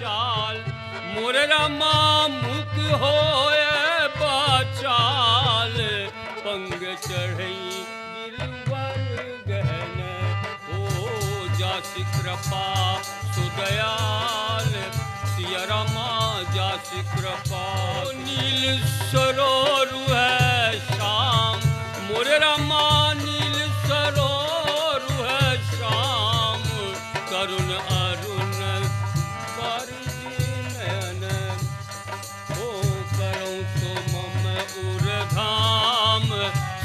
चाल मोर रामा मुख होए बाचाल पंग चढ़ई गिरवर गहन हो जासि कृपा सुदयाल सिया रामा जासि कृपा नील सरोरु है श्याम मोर रामा नील सरोरु है श्याम करुण अरुण नयन हो करऊं तो मम उरधाम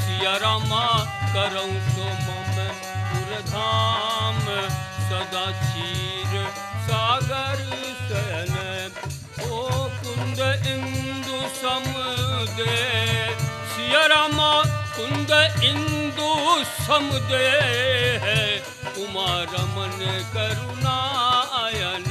सिया रामा करऊं तो मम उरधाम सदा क्षीर सागर सन ओ कुंद इंदु समुदे सिया रामा कुंद इंदु समुदे उमा रमन करुणायन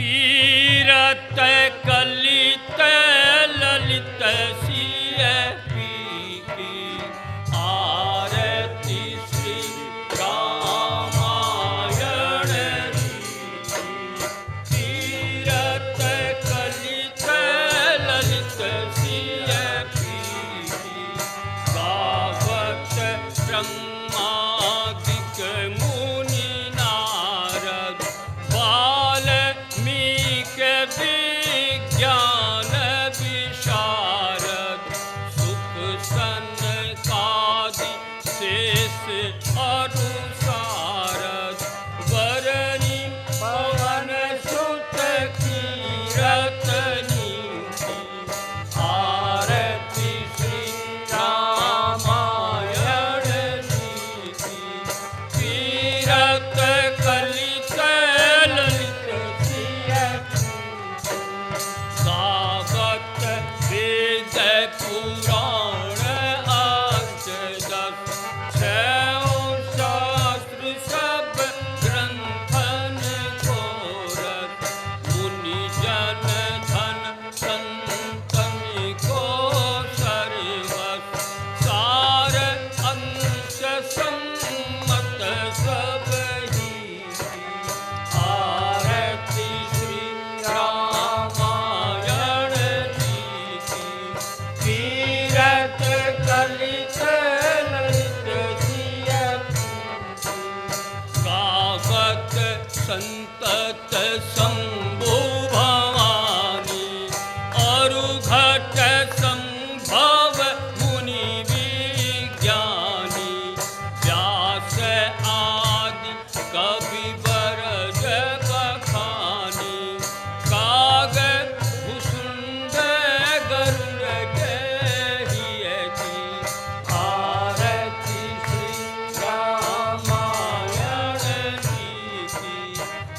कीरत कलित ललित सिय पीकी आरती श्री रामायण कीरत कलित ललित सिय पीकी गावत ब्रह्मादिक मुनि नारद विज्ञान विशारद सुख सनकादि शेष अनुसारद वरणी पवन सुत कीरत नीति आरती श्री रामायण नीति कीरत कलित ललित सिय गावत वेद पुराण अष्टदश छयों शास्त्र सब ग्रंथन घोरत मुनि जन धन संतन को सर्वस सार अंश सम्मत सब ही आरती श्री रामायण कीरत कलित ललित सिय गावत संतत शंभु भवानी अरु घट संभव मुनि विज्ञानी व्यास आदि कवि बरज बखानी काग भुसुंड गरुड़ गहियति आरती श्री रामायण नीति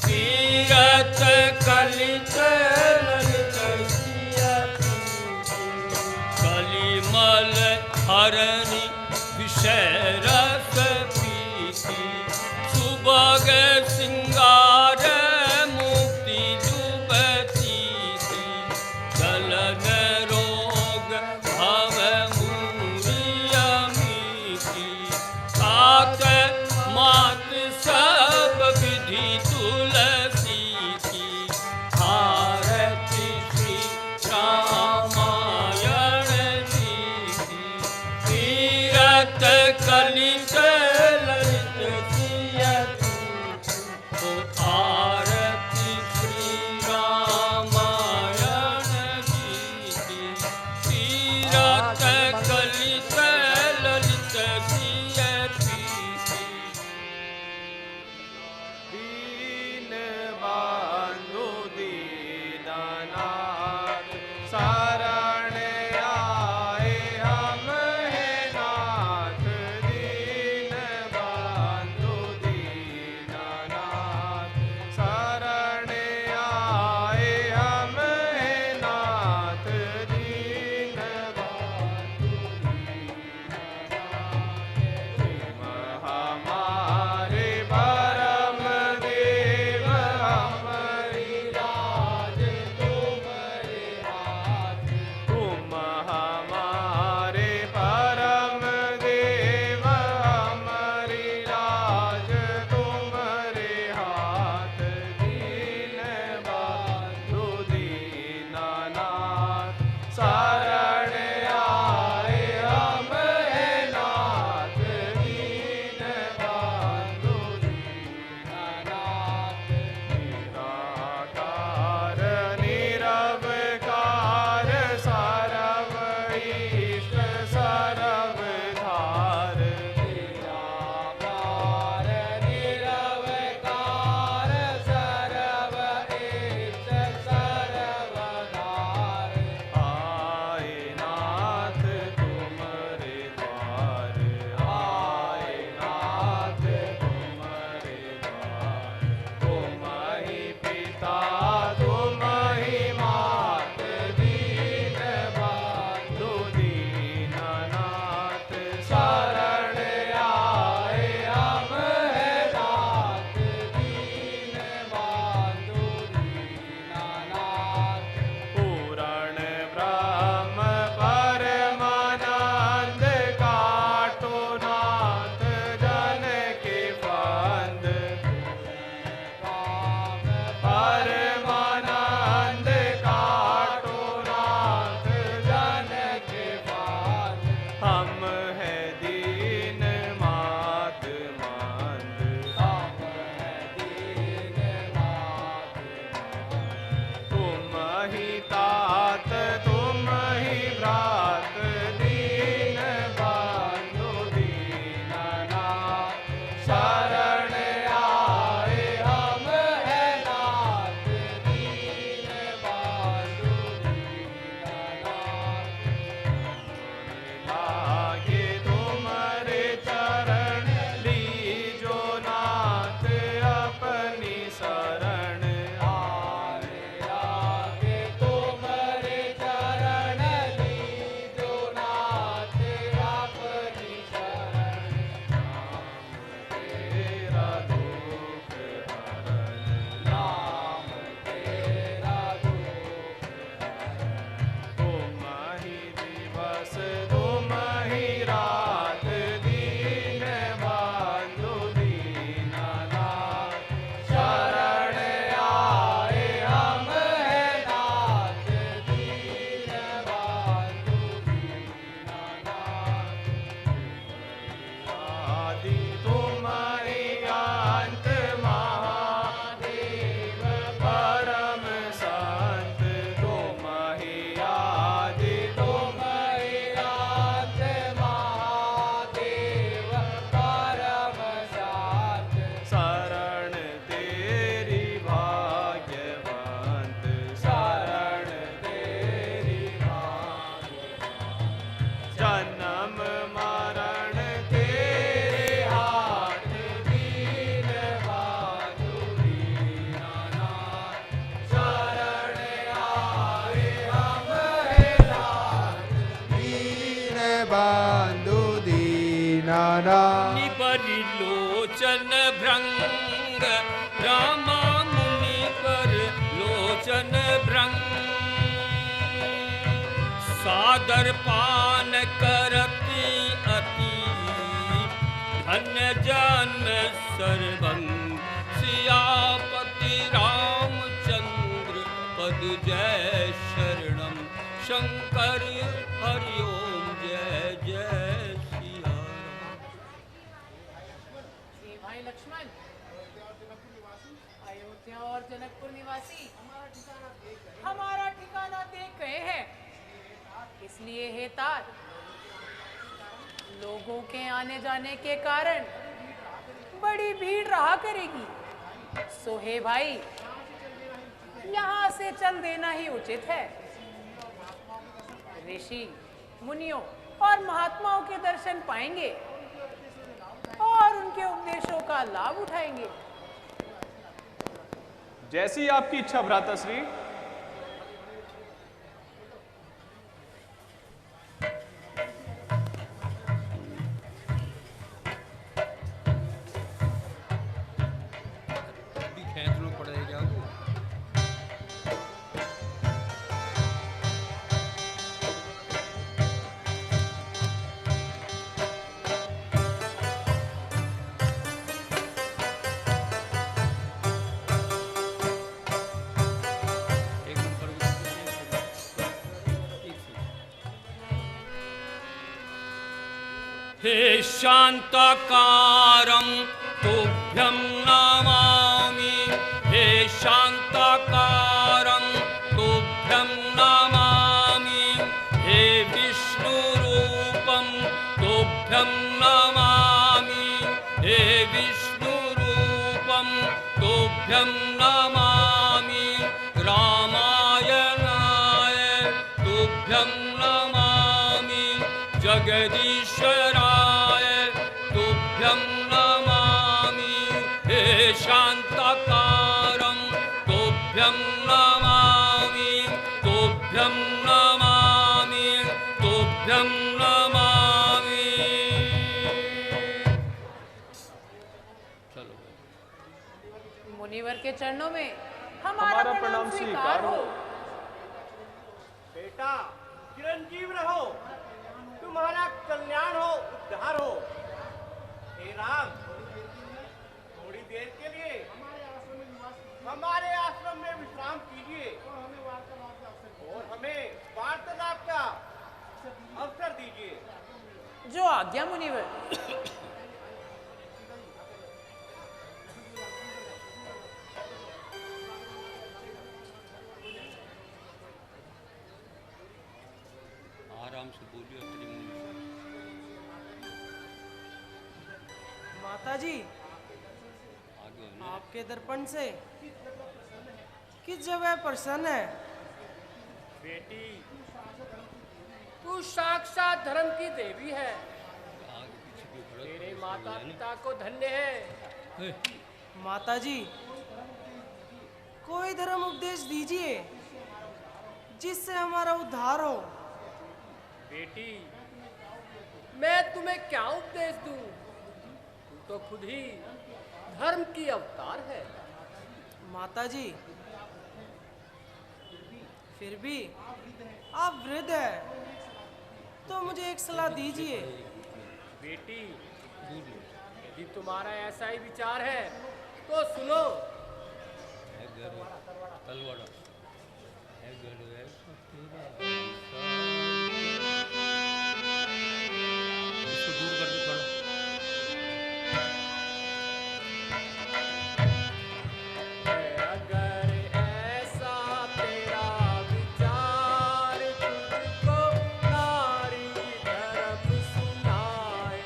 कीरत कलित ललित सिय कलिमल हरणी विषय रस पीति सुबग सिंगार मुक्ति जुबती गलन रोग भव मूरियमीति तात मात सब विधि तुलसी की आरती श्री रामायण नीति कीरत कलित ललित सिय ओ आरती श्री रामायण नीति कीरत कलित ललित सिय पीति दीन बंधु दीननाथ शरण आए हम हैं नाथ दीन बंधु दीननाथ शरण आए हम हैं नाथ दीन बंधु दीननाथ हमारे परम देव हमारी राज तुम्हारे हाथ लोचन भृंग रामा मुनि पर लोचन भृंग सादर पान करती अति धन्य जन सर्वंग सियापति रामचंद्र पद जय शरणम शंकर हरिओम जय जय सिया राम। जी भाई लक्ष्मण, अयोध्या और जनकपुर निवासी हमारा ठिकाना देख गए हैं, इसलिए हे तात लोगों के आने जाने के कारण बड़ी भीड़ रहा करेगी, सो हे भाई यहाँ से चल देना ही उचित है। ऋषि मुनियों और महात्माओं के दर्शन पाएंगे और उनके उपदेशों का लाभ उठाएंगे। जैसी आपकी इच्छा भ्राताश्री। हे शांताकारं तुभ्यं नमामि हे शांताकारं तुभ्यं नमामि हे विष्णुरूपं तुभ्यं नमामि हे विष्णुरूपं तुभ्यं नमामि रामायणाय तुभ्यं नमामि जगदीश्वराय तुभ्यं नमामि हे शांताकारं तुभ्यं नमामि तुभ्यं नमामि तुभ्यं नमामि। चलो मुनिवर के चरणों में हमारा प्रणाम स्वीकार हो। बेटा चिरंजीव रहो, तुम्हारा कल्याण हो, उद्धार हो। हे राम, थोड़ी देर के लिए हमारे आश्रम में विश्राम कीजिए और हमें वार्तालाप का अवसर दीजिए। जो आज्ञा मुनिवर। आराम से बोलिए अपनी मुनि। माताजी, आगे होने। आपके दर्पण से किस जगह प्रसन्न है? बेटी, तू साक्षात धर्म की देवी है। आगे पीछे क्यों खड़े हो? तेरे माता पिता को धन्य है। हे, माताजी, कोई धर्म उपदेश दीजिए जिससे हमारा उद्धार हो। बेटी, मैं तुम्हें क्या उपदेश दूं? तू तो खुद ही धर्म की अवतार है। माताजी, फिर भी आप वृद्ध हैं, तो मुझे एक सलाह दीजिए। बेटी, यदि तुम्हारा ऐसा ही विचार है तो सुनो। है घर तलवाड़ा है घर ऐसा तेरा ऐसा। इसको दूर कर दो थोड़ा। अगर ऐसा तेरा विचार तुझको नारी धर्म सुनाए,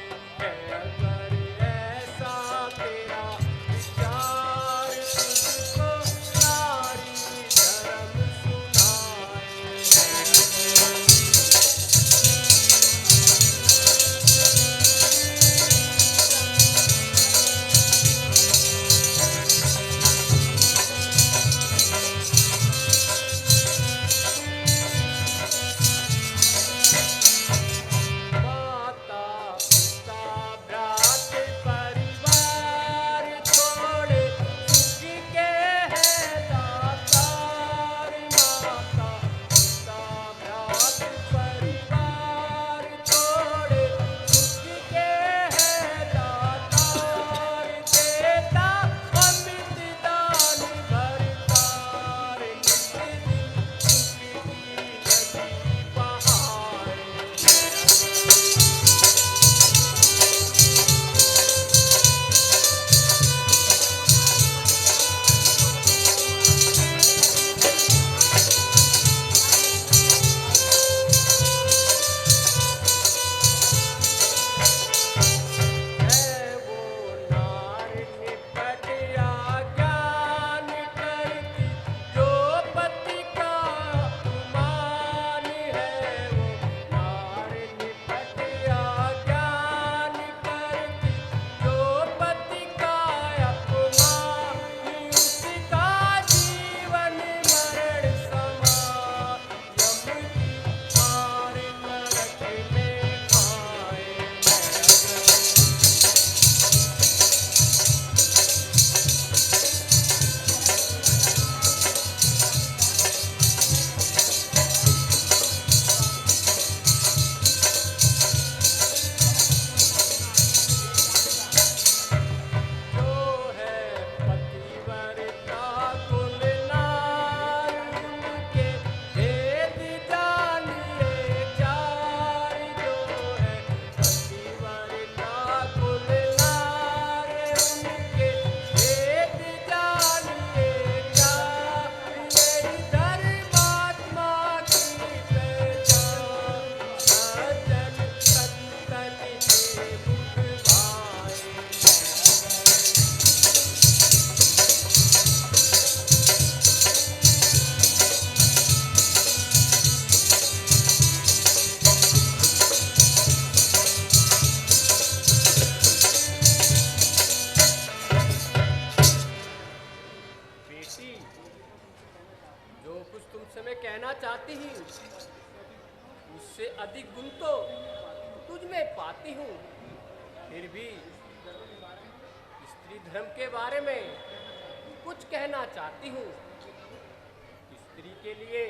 अगर ऐसा तेरा विचार तुझको नारी धर्म कहना चाहती हूँ उससे अधिक गुण तो तुझ में पाती हूँ। फिर भी स्त्री धर्म के बारे में कुछ कहना चाहती हूँ। स्त्री के लिए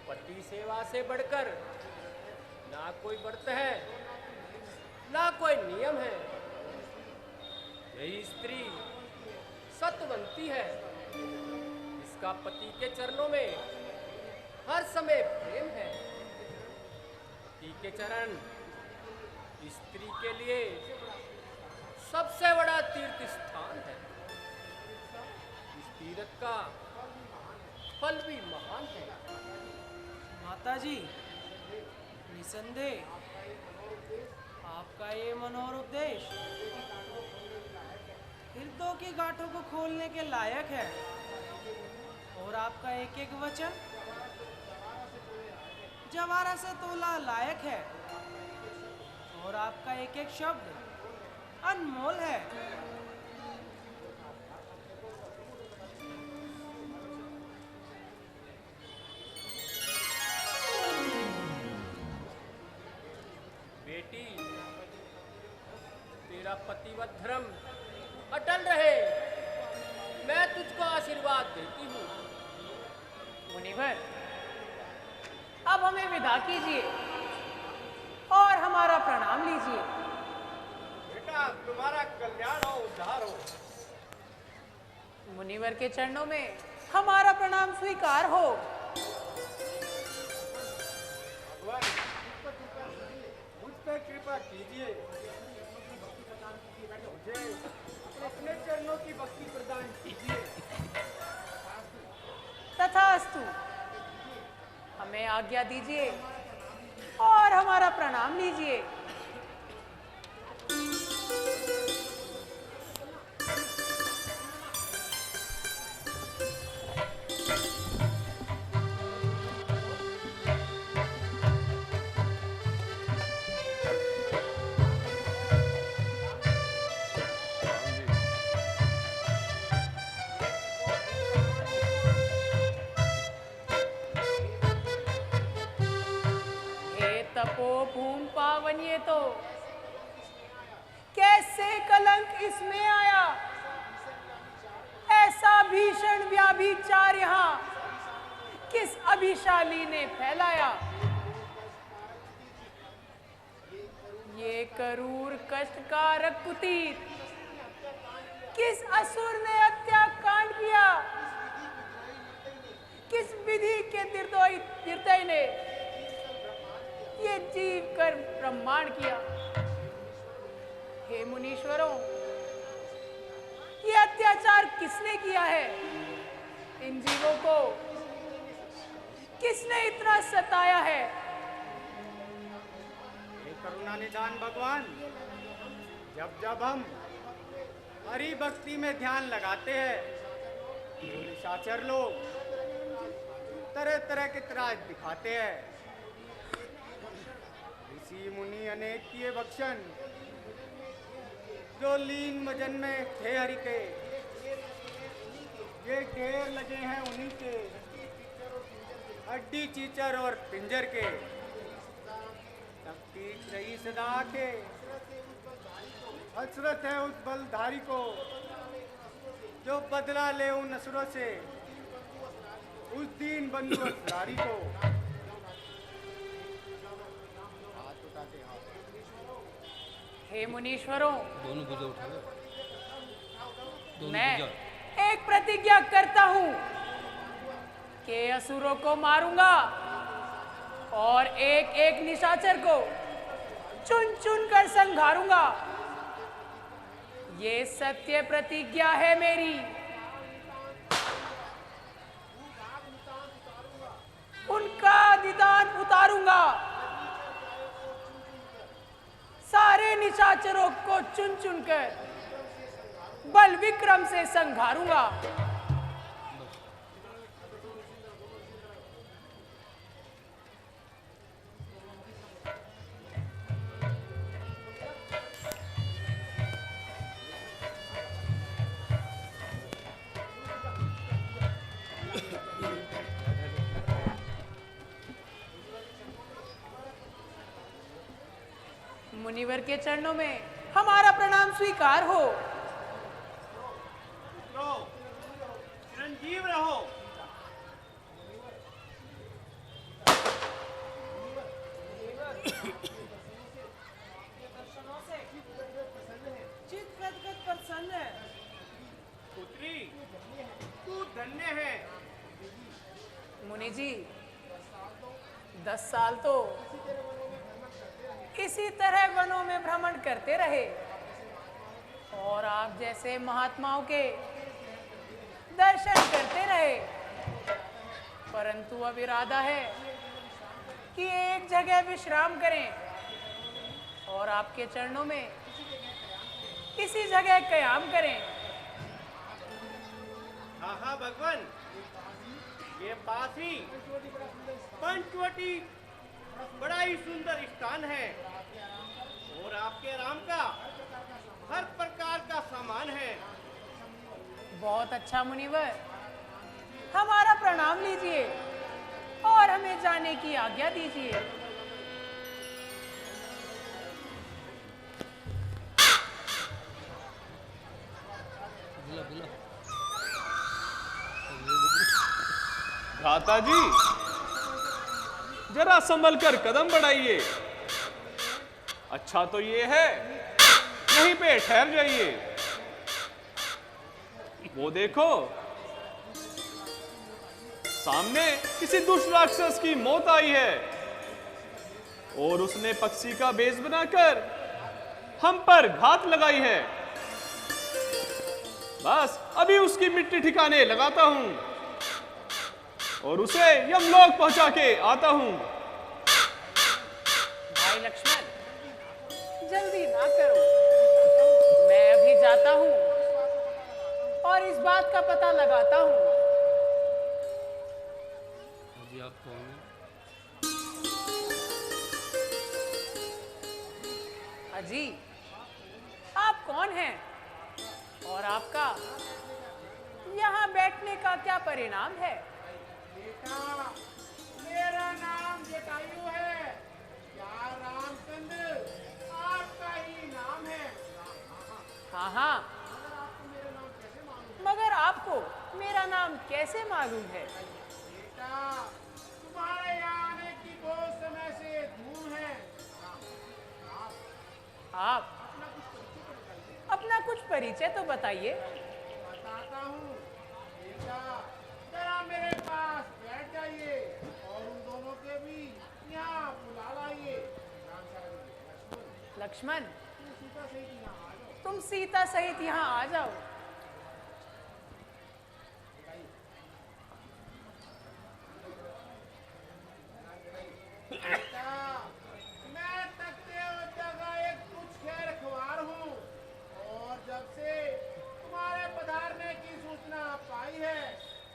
पति सेवा से बढ़कर ना कोई व्रत है, ना कोई नियम है। यही स्त्री सतवंती है, इसका पति के चरणों में हर समय प्रेम है। पति के चरण स्त्री के लिए सबसे बड़ा तीर्थ स्थान है। इस तीर्थ का फल भी महान है। माताजी, निसंदेह आपका ये मनोहर उपदेश हृदयों की गांठों को खोलने के लायक है, और आपका एक एक वचन जवारा से तोला लायक है, और आपका एक एक शब्द अनमोल है। बेटी, तेरा पतिव्रत धर्म अटल रहे, मैं तुझको आशीर्वाद देती हूँ। मुनिवर, अब हमें विदा कीजिए और हमारा प्रणाम लीजिए। बेटा, तुम्हारा कल्याण हो, उद्धार हो। मुनिवर के चरणों में हमारा प्रणाम स्वीकार हो। भगवान, मुझ पर कृपा कीजिए, मुझे अपने चरणों की भक्ति प्रदान कीजिए। तथास्तु, हमें आज्ञा दीजिए और हमारा प्रणाम लीजिए। तपो भूम पावन, ये तो कैसे कलंक इसमें आया। ऐसा भीषण व्याभिचार यहाँ किस अभिशाली ने फैलाया। ये क्रूर कष्टकारक कुटीर किस असुर ने हत्याकांड किया। किस विधि के निर्दयी ने ये जीव कर ब्रह्मांड किया। हे मुनीश्वरों, ये अत्याचार किसने किया है। इन जीवों को किसने इतना सताया है। हे करुणा निधान भगवान, जब जब हम हरि भक्ति में ध्यान लगाते हैं तो निशाचर लोग तरह तरह के त्रास दिखाते हैं। ऋषि मुनि अनेक किए भक्षण, जो लीन मजन में थे हरि के, ये ढेर लगे हैं उन्हीं के, हड्डी चीचर और पिंजर के। तकतीक रही सदा के, हसरत है उस बलधारी को, जो बदला ले उन असुरों से, उस दीन बंधु असुरारी को। हे मुनीश्वरों, दोनों भुजा उठा लो, दोनों मैं भुजा। एक प्रतिज्ञा करता हूं कि असुरों को मारूंगा और एक एक निशाचर को चुन चुन कर संघारूंगा। ये सत्य प्रतिज्ञा है मेरी। उनका निदान उतारूंगा। सारे निशाचरों को चुन चुन कर बल विक्रम से संघारूंगा। मुनिवर के चरणों में हमारा प्रणाम स्वीकार हो। रहो, चिरंजीव रहो। चित गदगद प्रसन्न है। पुत्री, तू धन्य है। मुनि जी, 10 साल तो इसी तरह वनों में भ्रमण करते रहे और आप जैसे महात्माओं के दर्शन करते रहे, परंतु अब इरादा है कि एक जगह विश्राम करें और आपके चरणों में किसी जगह कयाम करें। हाँ हाँ भगवान, ये पास ही पंचवटी बड़ा ही सुंदर स्थान है और आपके राम का हर प्रकार का सामान है। बहुत अच्छा मुनिवर, हमारा प्रणाम लीजिए और हमें जाने की आज्ञा दीजिए। भ्राता जी, जरा संभल कर कदम बढ़ाइए। अच्छा तो ये है, यहीं पे ठहर जाइए। वो देखो, सामने किसी दुष्ट राक्षस की मौत आई है और उसने पक्षी का भेष बनाकर हम पर घात लगाई है। बस अभी उसकी मिट्टी ठिकाने लगाता हूं और उसे यमलोक पहुंचा के आता हूं। भाई लक्ष्मण, जल्दी ना करो, मैं अभी जाता हूं और इस बात का पता लगाता हूं। अजी आप कौन हैं? अजी, आप कौन हैं और आपका यहाँ बैठने का क्या परिणाम है? बेटा, मेरा नाम जटायु है। क्या रामचंद्र आपका ही नाम है? हाँ हाँ, मगर आपको मेरा नाम कैसे मालूम है? बेटा, तुम्हारे यहाँ आने की बहुत समय से धूम है। आप अपना कुछ परिचय तो बताइए। बताता हूँ। बेटा, जरा मेरे पास बैठ जाइए और उन दोनों के भी यहाँ बुला लाइए। लक्ष्मण, सीता सहित यहाँ आ जाओ। तुम सीता सहित यहाँ आ जाओ। बेटा, मैं तकते हुए जगह एक कुछ खैर खुआर हूँ और जब से तुम्हारे पधारने की सूचना पाई है,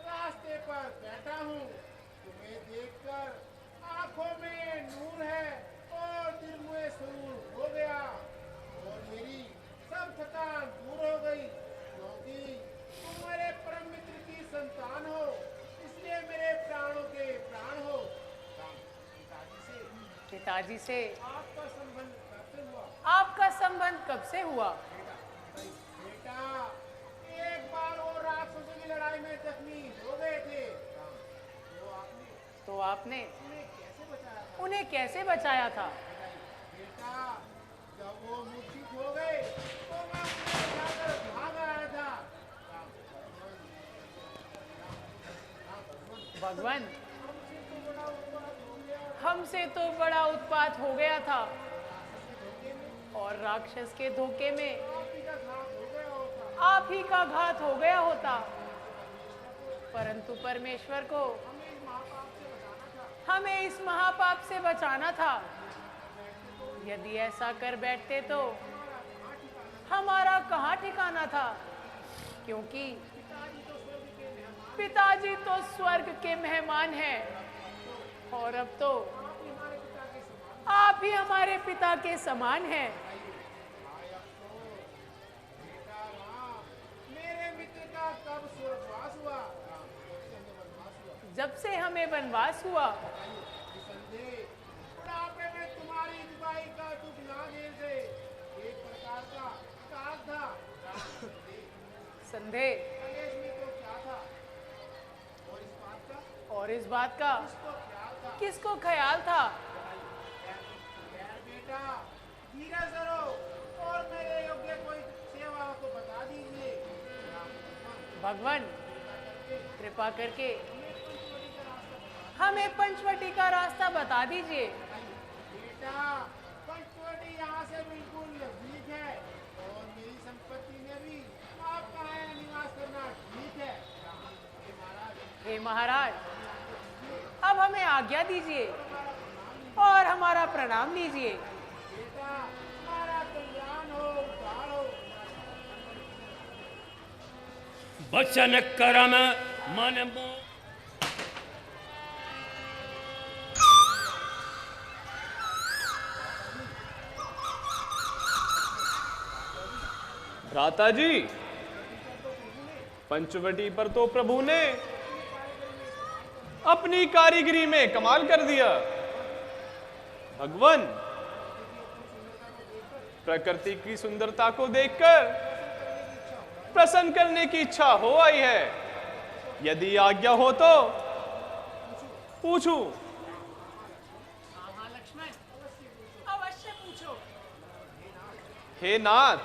रास्ते पर बैठा हूँ। तुम्हें देखकर आंखों में नूर है और दिल में सुरूर हो गया और मेरी सब थकान दूर हो गई, क्योंकि तुम मेरे परम मित्र की संतान हो, इसलिए मेरे प्राणों के प्राण हो। पिताजी से आपका संबंध कब से हुआ? आपका संबंध कब से हुआ? बेटा, एक बार वो राक्षसों की लड़ाई में जख्मी हो गए थे, तो आपने उन्हें कैसे बचाया था? उन्हें कैसे बचाया था? बेटा, जब वो मूर्छित हो गए तो मैं उन्हें उठाकर भाग आया था। भगवान, हमसे तो बड़ा उत्पात हो गया था और राक्षस के धोखे में आप ही का घात हो गया होता, परंतु परमेश्वर को हमें इस महापाप से बचाना था। यदि ऐसा कर बैठते तो हमारा कहाँ ठिकाना था, क्योंकि पिताजी तो स्वर्ग के मेहमान हैं और अब तो आप ही हमारे पिता के समान हैं। मेरे मित्र का कब स्वर्गवास हुआ? जब से हमें वनवास हुआ, बुढ़ापे में तुम्हारी जुदाई का दुख ना झेल से था? संदेह कलेश में तो क्या था? और इस बात का और इस बात का किसको ख्याल था? किसको ख्याल था? खैर बेटा, धीरज धरो और मेरे योग्य कोई सेवा हो तो बता दीजिए। भगवान कृपा करके हमें पंचवटी का रास्ता बता दीजिए। बेटा, पंचवटी यहाँ से बिल्कुल नजदीक है और मेरी संपत्ति में भी आपका यहाँ निवास करना ठीक है। हे महाराज, हे महाराज, अब हमें आज्ञा दीजिए और हमारा प्रणाम लीजिए। बेटा, हमारा कल्याण हो, उद्धार हो। वचन करम मन मोह भ्राता जी, पंचवटी पर तो प्रभु ने अपनी कारीगरी में कमाल कर दिया। भगवान, प्रकृति की सुंदरता को देखकर प्रसन्न करने की इच्छा हो आई है। यदि आज्ञा हो तो पूछूं। हाँ लक्ष्मण, अवश्य पूछो। हे नाथ,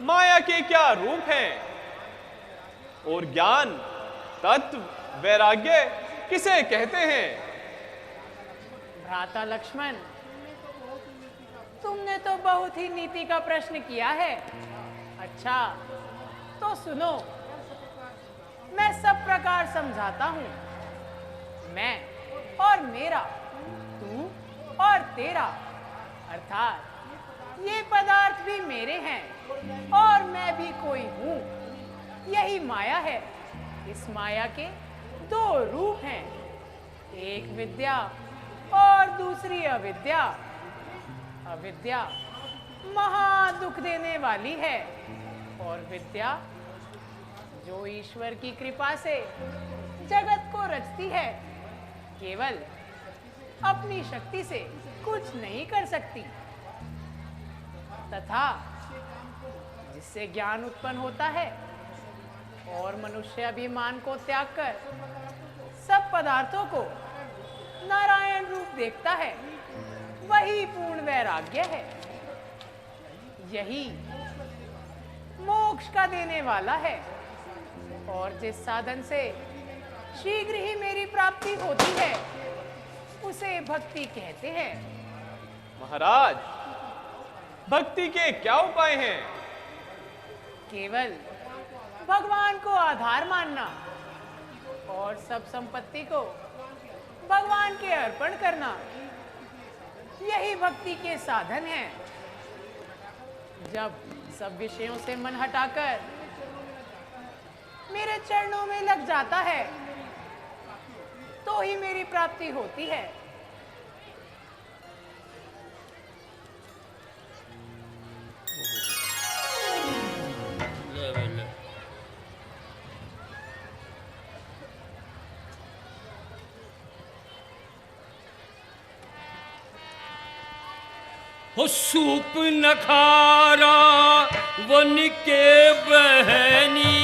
माया के क्या रूप हैं और ज्ञान, तत्व, वैराग्य किसे कहते हैं? भ्राता लक्ष्मण, तुमने तो बहुत ही नीति का प्रश्न किया है। अच्छा तो सुनो, मैं सब प्रकार समझाता हूं। मैं और मेरा, तू और तेरा, अर्थात ये पदार्थ भी मेरे हैं और मैं भी कोई हूं। यही माया है। इस माया के दो रूप हैं, एक विद्या और दूसरी अविद्या। अविद्या महा दुख देने वाली है और विद्या जो ईश्वर की कृपा से जगत को रचती है, केवल अपनी शक्ति से कुछ नहीं कर सकती, तथा जिससे ज्ञान उत्पन्न होता है और मनुष्य अभिमान को त्याग कर सब पदार्थों को नारायण रूप देखता है, वही पूर्ण वैराग्य है। यही मोक्ष का देने वाला है और जिस साधन से शीघ्र ही मेरी प्राप्ति होती है उसे भक्ति कहते हैं। महाराज, भक्ति के क्या उपाय हैं? केवल भगवान को आधार मानना और सब संपत्ति को भगवान के अर्पण करना, यही भक्ति के साधन हैं। जब सब विषयों से मन हटाकर मेरे चरणों में लग जाता है तो ही मेरी प्राप्ति होती है। हो सूप नखारा वन के बहनी,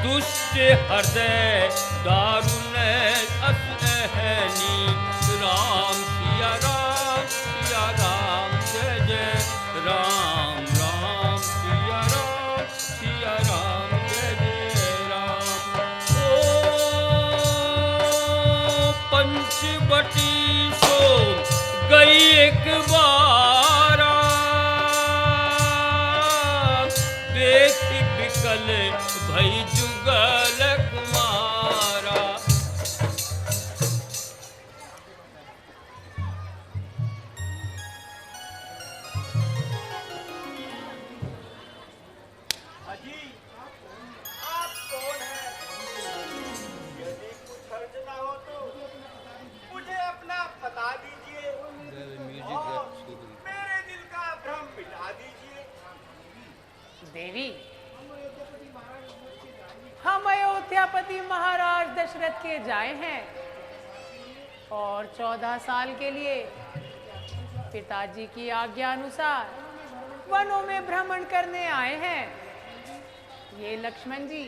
दुष्ट हृदय दारुण असहनी। राम सिया राम सिया राम, जय जय राम राम सिया राम जय जय राम। ओ पंचवटी गई एक बारा, देख विकल भई जुगल कुमारा। अजी, आप कौन हैं? यदि कुछ अर्ज ना हो तो मुझे अपना बता दीजिए और मेरे दिल का भ्रम मिटा दीजिए। देवी, हम अयोध्यापति महाराज दशरथ के जाए हैं और 14 साल के लिए पिताजी की आज्ञा अनुसार वनों में भ्रमण करने आए हैं। ये लक्ष्मण जी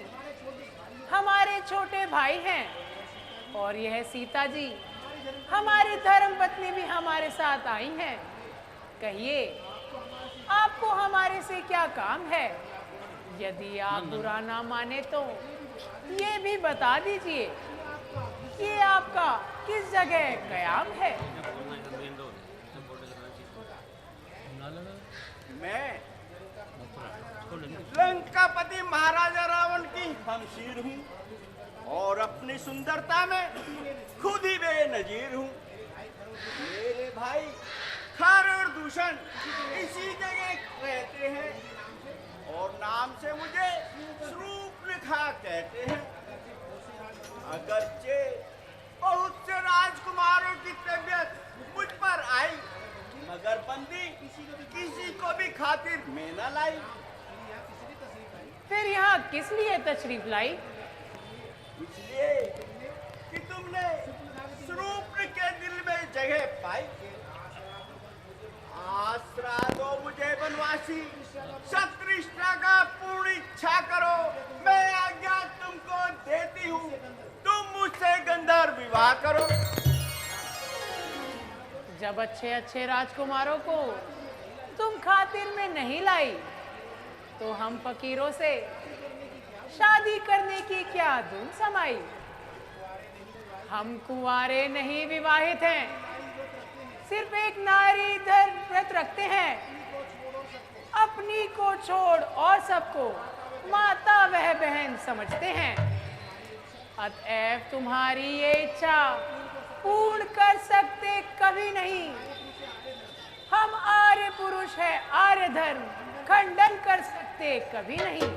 हमारे छोटे भाई हैं और यह सीता जी हमारी धर्मपत्नी भी हमारे साथ आई हैं। कहिए आपको हमारे से क्या काम है? यदि आप बुरा ना माने तो ये भी बता दीजिए कि आपका किस जगह कयाम है। मैं लंकापति महाराजा रावण की हमशीर हूँ और अपनी सुंदरता में खुद ही बेनजीर हूँ। मेरे भाई खर और दूषण इसी जगह रहते हैं और नाम से मुझे शूर्पणखा कहते हैं। अगरचे बहुत से राजकुमारों की तबीयत मुझ पर आई, मगर बंदी किसी को भी खातिर में न लाई। फिर यहाँ किस लिए तशरीफ लाई? इसलिए कि तुमने शूर्पणखा के दिल में जगह पाई। आसरा दो मुझे बनवासी, शतृष्णा का पूर्ण इच्छा करो, मैं आज्ञा तुमको देती हूँ, तुम मुझसे गंधर्व विवाह करो। जब अच्छे अच्छे राजकुमारों को तुम खातिर में नहीं लाई तो हम फकीरों से शादी करने की क्या धुन समाई। हम कुंवारे नहीं विवाहित हैं, सिर्फ एक नारी धर्म व्रत रखते हैं। अपनी को छोड़ और सबको माता वह बहन समझते हैं। अतएव तुम्हारी ये इच्छा पूर्ण कर सकते कभी नहीं। हम आर्य पुरुष है, आर्य धर्म खंडन कर सकते कभी नहीं।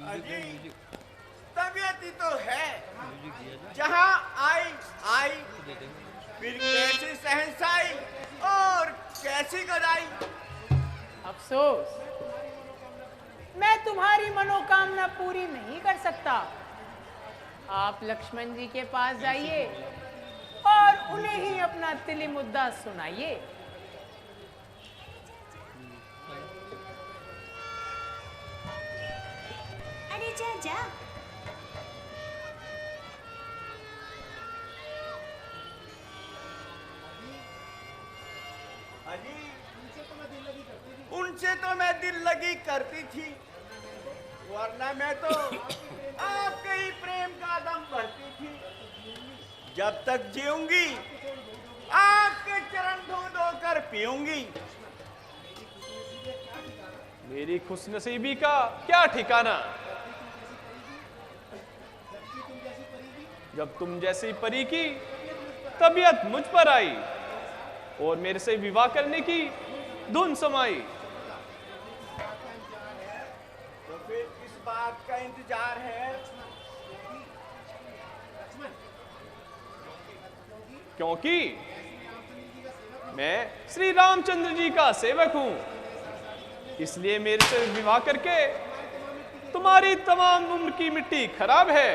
अजी तबीयत ही तो है, जहाँ आई आई, फिर कैसी सहनसाई और कैसी गदाई। अफसोस मैं तुम्हारी मनोकामना पूरी नहीं कर सकता। आप लक्ष्मण जी के पास जाइए और उन्हें ही अपना तिली मुद्दा सुनाइए। अरे जा जा। अजी उनसे तो मैं दिल लगी करती थी, वरना मैं तो आपके ही प्रेम का दम भरती थी। जब तक जीऊंगी आपके चरण धो धो कर पीऊंगी। मेरी खुशनसीबी का क्या ठिकाना, जब तुम जैसी परी की तबीयत मुझ पर आई और मेरे से विवाह करने की धुन समाई। तो फिर किस बात का इंतजार है? क्योंकि मैं श्री रामचंद्र जी का सेवक हूं, इसलिए मेरे से विवाह करके तुम्हारी तमाम उम्र की मिट्टी खराब है।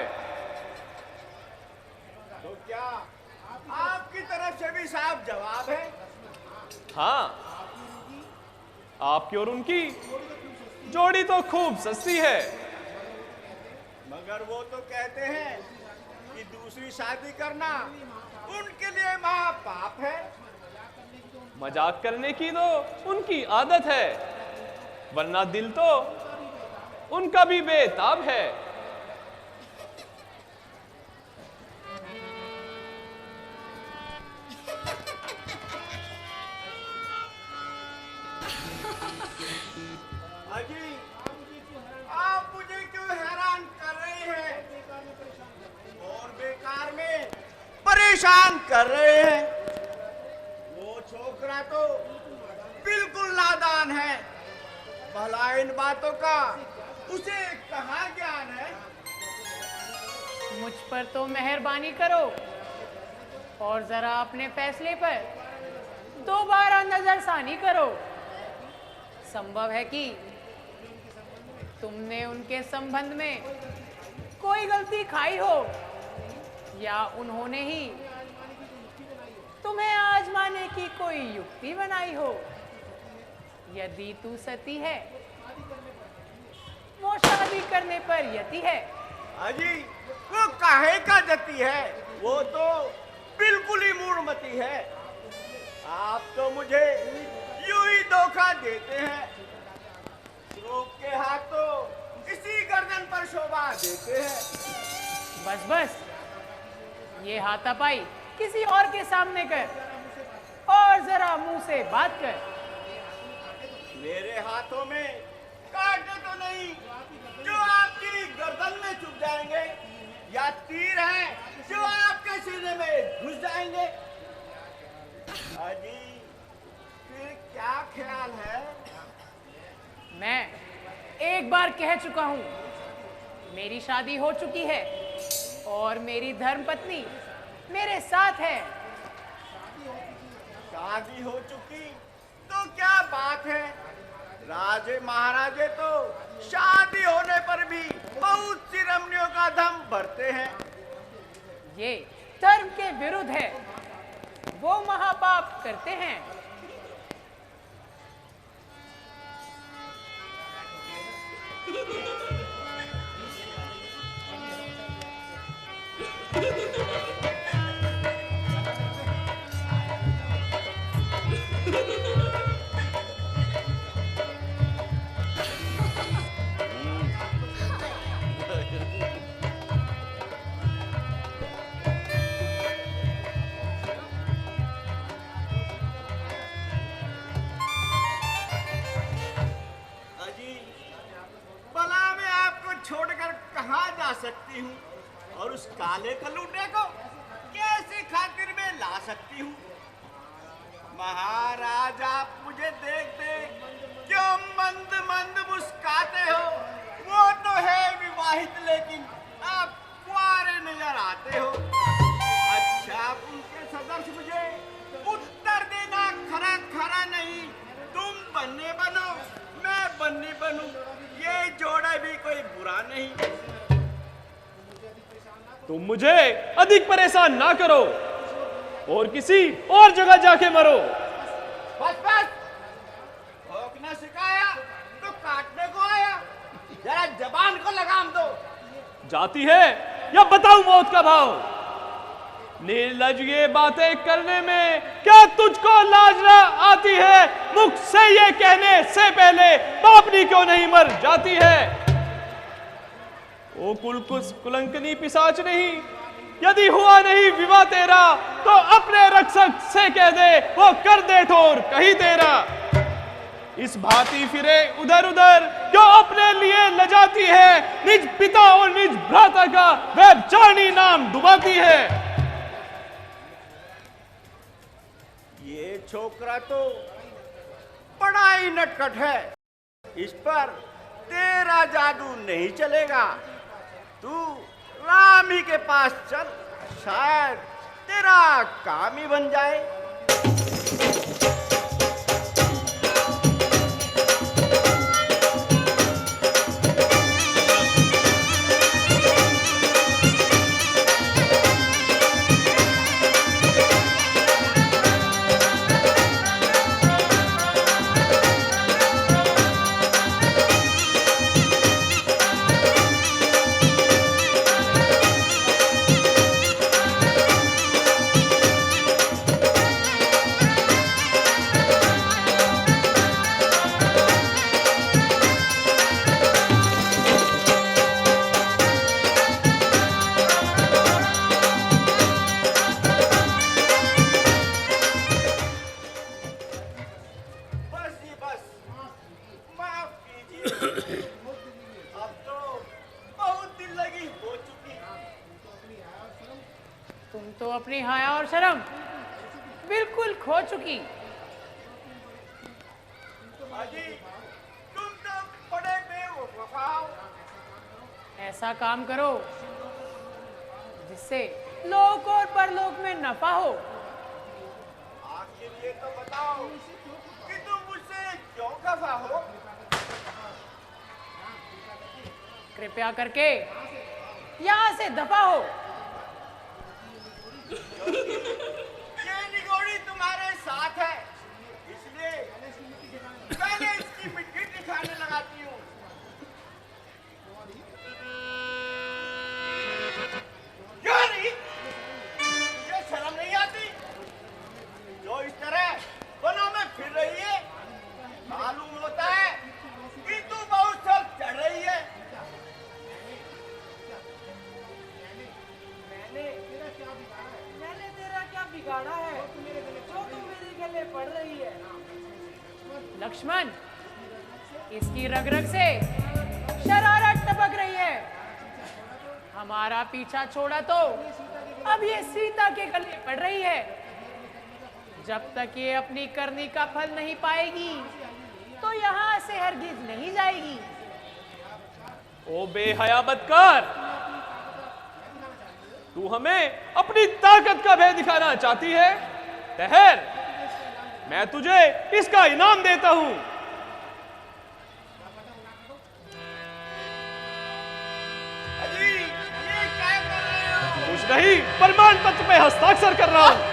तो क्या आपकी तरफ से भी साफ जवाब है? हाँ, आपकी और उनकी जोड़ी तो खूब सस्ती है। मगर वो तो कहते हैं कि दूसरी शादी करना उनके लिए महापाप है। मजाक करने की तो उनकी आदत है, वरना दिल तो उनका भी बेताब है। अजी आप मुझे क्यों हैरान कर रहे हैं और बेकार में परेशान कर रहे हैं? वो छोकरा तो बिल्कुल नादान है, भला इन बातों का उसे कहाँ ज्ञान है? मुझ पर तो मेहरबानी करो और जरा अपने फैसले पर दोबारा नजरसानी करो। संभव है कि तुमने उनके संबंध में कोई गलती खाई हो या उन्होंने ही तुम्हें आजमाने की कोई युक्ति बनाई हो। यदि तू सती है, वो शादी करने पर यति है। अजी वो काहे का जती है, वो तो बिल्कुल ही मूढ़मती है। आप तो मुझे यूं ही धोखा देते हैं। रूप के हाथों इसी गर्दन पर शोभा देते हैं। बस बस, ये हाथापाई किसी और के सामने कर और जरा मुंह से बात कर। मेरे हाथों में कांटे तो नहीं जो आपकी गर्दन में चुभ जाएंगे, या तीर हैं जो आपके सीने में घुस जाएंगे। अजी फिर क्या ख्याल है? मैं एक बार कह चुका हूं, मेरी शादी हो चुकी है और मेरी धर्मपत्नी मेरे साथ है। शादी हो चुकी तो क्या बात है। राजे महाराजे तो शादी होने पर भी बहुत सी रमणियों का दम भरते हैं। ये धर्म के विरुद्ध है, वो महापाप करते हैं। अजी भला मैं आपको छोड़कर कहाँ जा सकती हूँ, और उस काले कलूटे को कैसी खातिर में ला सकती हूँ। महाराज आप मुझे देख देख क्यों मंद मंद मुस्काते हो। वो तो है विवाहित, लेकिन आप कुंवारे नजर आते हो। अच्छा उनके सदस्य मुझे उत्तर देना खरा खरा नहीं। तुम बन्ने बनो, मैं बन्नी बनूं, ये जोड़ा भी कोई बुरा नहीं। तुम मुझे अधिक परेशान ना करो और किसी और जगह जाके मरो। बस बस, भौंकना सिखाया तो काटने को आया। जरा जबान को लगाम दो। जाती है या बताऊं मौत का भाव? निर्लज ये बातें करने में क्या तुझको लाज ना आती है? मुख से ये कहने से पहले पापनी क्यों नहीं मर जाती है? ओ कुलंकनी पिशाच नहीं, यदि हुआ नहीं विवाह तेरा तो अपने रक्षक से कह दे, वो कर दे ठोर कहीं तेरा। इस भांति फिरे उधर उधर क्यों अपने लिए लजाती है? निज पिता और निज भ्राता का वह चाणी नाम डुबाती है। ये छोकरा तो बड़ा ही नटखट है। इस पर तेरा जादू नहीं चलेगा। तू रामी के पास चल, शायद तेरा काम ही बन जाए। अपनी हाया और शर्म बिल्कुल खो चुकी। अजी, तुम तो बड़े बेवफा हो। ऐसा काम करो जिससे लोक और परलोक में नफा हो। आखिर ये तो बताओ कि तुम मुझसे क्यों खफा हो? कृपया करके यहाँ से दफा हो। ये निगोड़ साथ है, इसलिए मैंने इसकी मिट्टी दिखाने लगाती हूँ। क्यों नहीं? तुझे शर्म नहीं आती? जो इस तरह वनों में फिर रही है, मालूम होता है कि तू बहुत सब चढ़ रही है। मैंने तेरा क्या बिगाड़ा है जो तू मेरे गले पड़ रही है? लक्ष्मण, इसकी रग रग से शरारत टपक रही है। हमारा पीछा छोड़ा तो अब ये सीता के गले पड़ रही है। जब तक ये अपनी करनी का फल नहीं पाएगी तो यहाँ से हरगिज नहीं जाएगी। ओ बेहया बदकार, तू हमें अपनी ताकत का भेद दिखाना चाहती है? ठहर, मैं तुझे इसका इनाम देता हूं। अजी, ये क्या कर रहे हो? कुछ नहीं, प्रमाण पत्र पे हस्ताक्षर कर रहा हूं।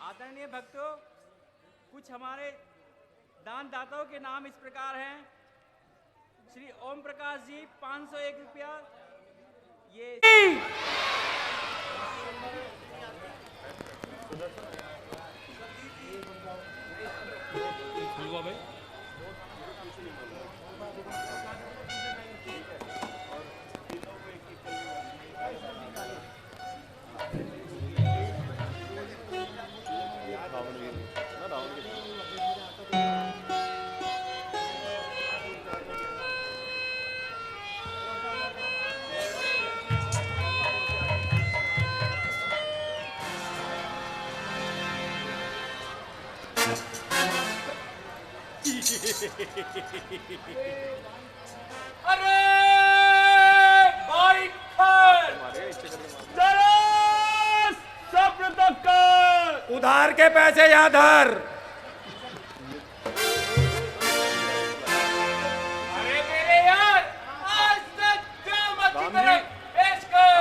आदरणीय भक्तों, कुछ हमारे दानदाताओं के नाम इस प्रकार हैं। श्री ओम प्रकाश जी 501 रुपया, ये अरे भाई खर, जरा सब्र तो कर। उधार के पैसे यहाँ धर। अरे मेरे यार, आज तक जो मर्जी करे पेश कर।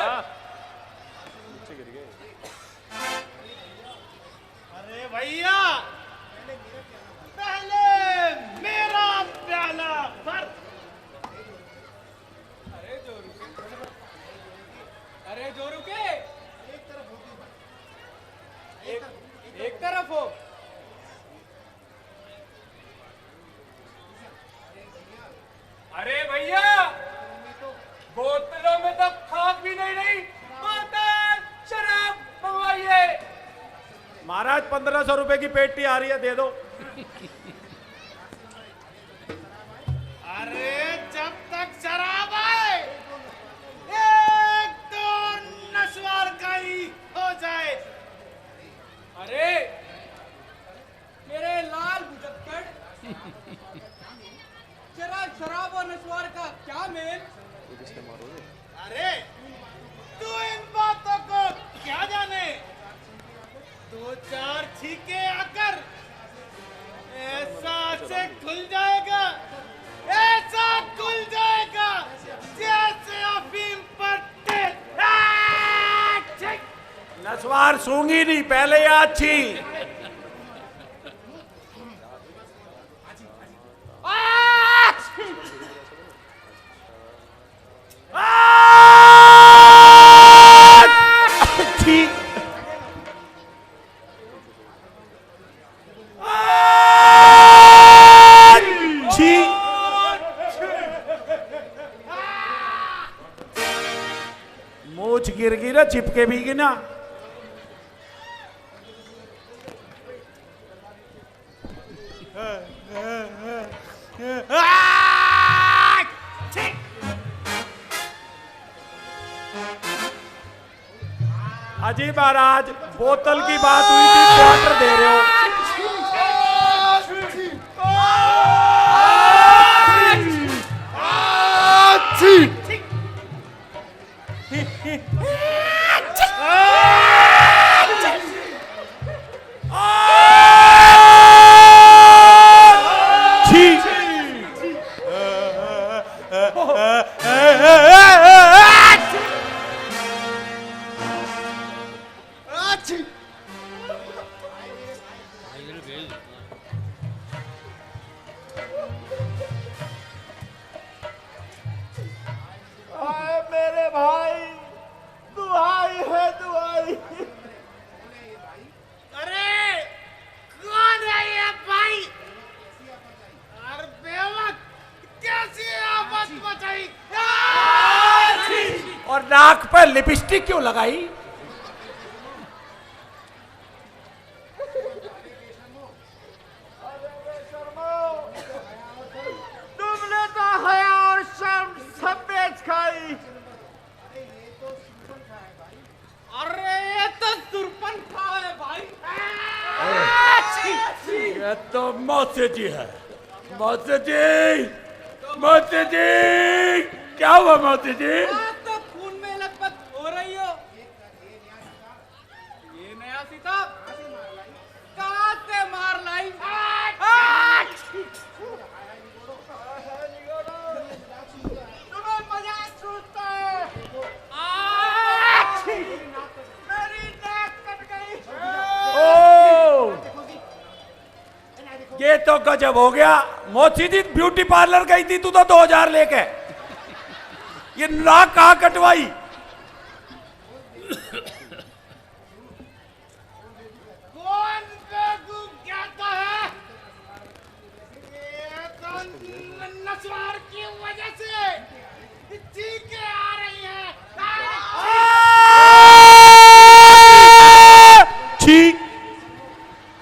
अरे भैया, पहले मेरा प्याला भर। अरे जो रुके, एक तरफ हो। अरे भैया, बोतलों में तो खाक भी नहीं रही, बोतल शराब मंगवाइए। महाराज 1500 रुपए की पेटी आ रही है, दे दो। अरे जब तक शराब आए, एक तो नस्वार का ही हो जाए। अरे मेरे लाल बुझक्कड़, जरा शराब और नस्वार का क्या मेल? अरे तू इन बातों को क्या जाने? दो चार छीके आकर ऐसा से खुल जाए नस्वार सूंगी नहीं, पहले या अच्छी। मूछ गिर गई ना, चिपके भी गी ना। अजी महाराज, बोतल की बात हुई थी, क्वार्टर दे रहे हो। मेरे भाई, दुहाई है दुहाई। अरे कौन है ये भाई? और बेवक कैसी आफत मचाई? और नाक पर लिपस्टिक क्यों लगाई? तुमने तो हया और शर्म सब बेच खाई। अरे ये तो सुरपन है भाई। ये तो मौसी जी है। मौसी जी, मौसी जी, क्या हुआ मौसी जी? तो खून में लथपथ हो रही हो। ये नया सीता कहाँ से मार लाई? तुम्हें मजाक छूटता है। मेरी नाक कट गई। ओ, ये तो गजब हो गया। मौसी जी ब्यूटी पार्लर गई थी तू तो 2000 लेके, ये नाक कहाँ कटवाई? कौन बेवकूफ कहता है? ये तो नस्वार की वजह से चीखें आ रही हैं। छी,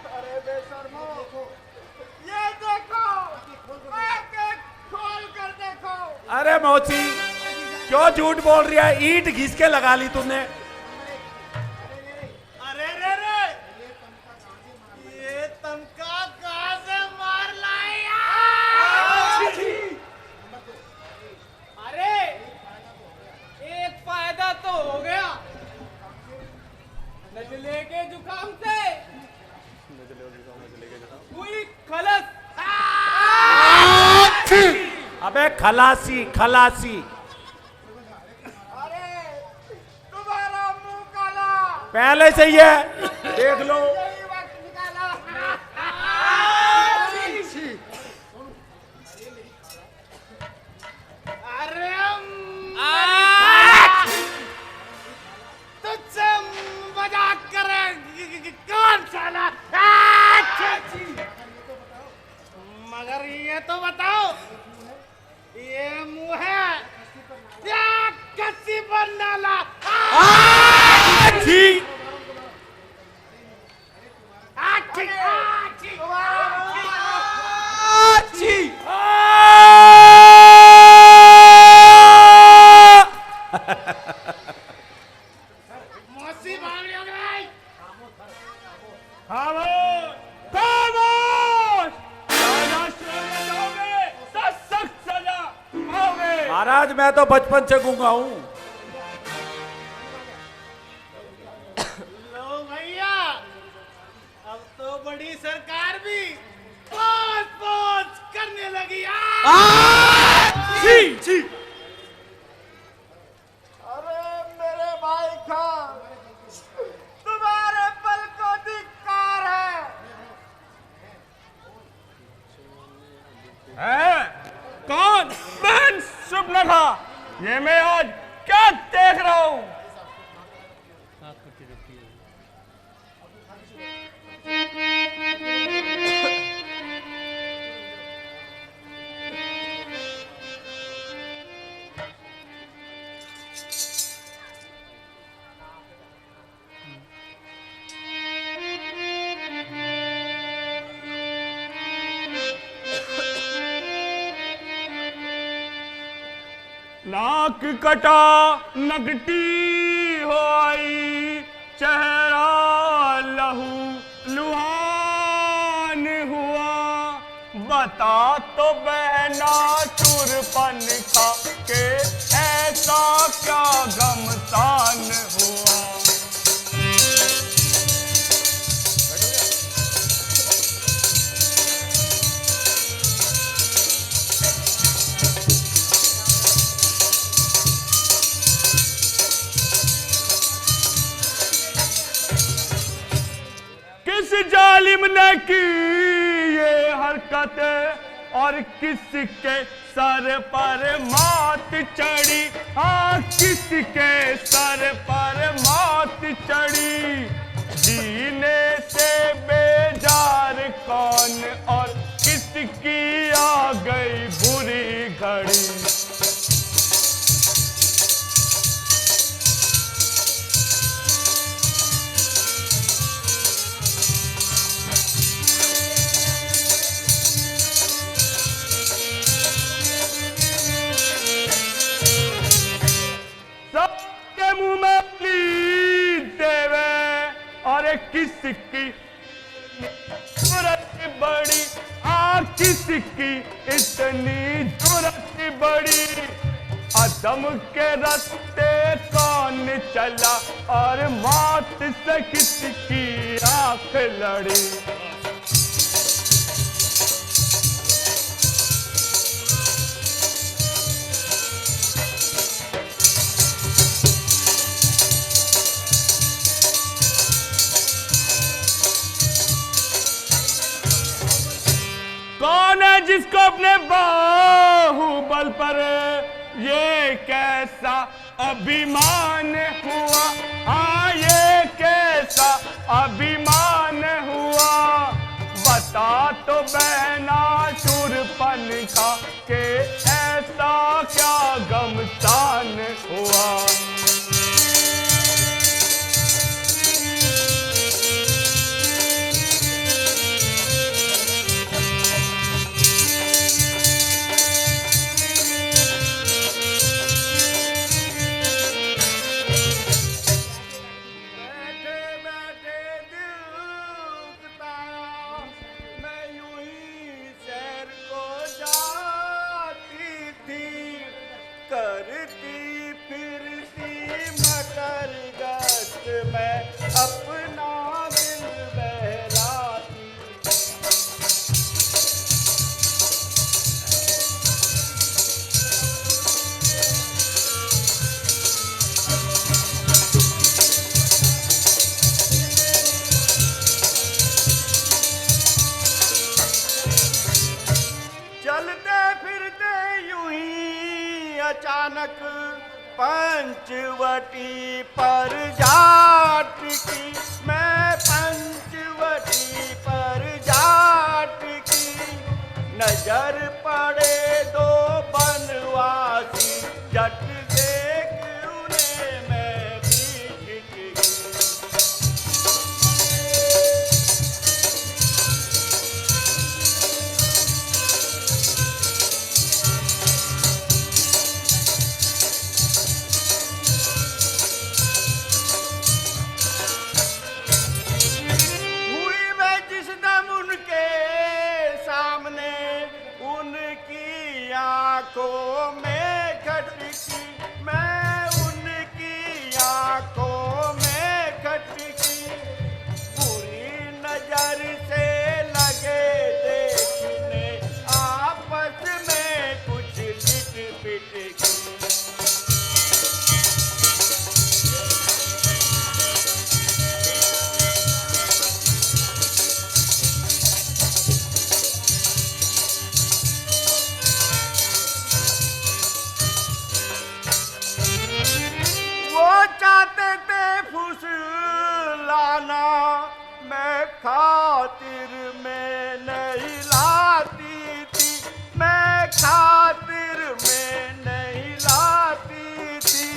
अरे बेशर्मो, ये देखो, एक-एक खोल कर देखो। अरे मौसी क्यों झूठ बोल रही है? ईंट घिस के लगा ली तुमने। अरे रे रे, ये तमका कहाँ से मार लाई? अरे एक फायदा तो हो गया, नजले के जुकाम से हुई खलस। अबे खलासी, खलासी। अरे तुम्हारा मुंह काला, पहले से ही है, देख लो। यही वक्त निकाला। अरे तुझसे मजाक करे कौन साला? मगर ये तो बताओ, ये मुंह है या कच्ची बन डाला? छी, मौसी भाग रही हो गई। महाराज मैं तो बचपन से गूंगा हूं। लो भैया, अब तो बड़ी सरकार भी पोस पोस करने लगी। छी, छी। अरे मेरे भाई का ये मैं आज क्या देख रहा हूं? नाक कटा नगटी हो आई, चेहरा लहू लुहान हुआ। बता तो बहना चुरपन खा के ऐसा क्या गमसान हुआ। किस जालिम ने की ये हरकत और किसके सर पर मात चढ़ी। हाँ, किसके सर पर मात चढ़ी। जीने से बेजार कौन और किसकी आ गई बुरी घड़ी। सबके मुंह में लीद देवे और किसकी जरूरत बड़ी। किसकी इतनी जरूरत बड़ी। अदम के रास्ते कौन चला और मौत से किसकी आंख लड़ी। कौन है जिसको अपने बाहुबल पर ये कैसा अभिमान हुआ। हाँ, ये कैसा अभिमान हुआ। बता तो बहना चुरपन खा के ऐसा क्या गमसान हुआ। करती फिरती मकर गश्त में अपना दिल बहलाती। चलते फिरते यूं ही अचानक पंचवटी पर जाट की। मैं पंचवटी पर जाट की। नजर पड़े दो बनवासी जट देख उन्हें मैं भी झिझकी। आंखों में खटकी। मैं उनकी आंखों में खटकी। बुरी नजर से लगे देखने आपस में कुछ लिट पिट की। खातिर में नहीं लाती थी, मैं खातिर में नहीं लाती थी।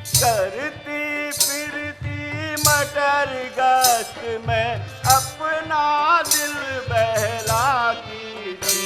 करती फिरती मटर गश्त में अपना दिल बहलाती थी।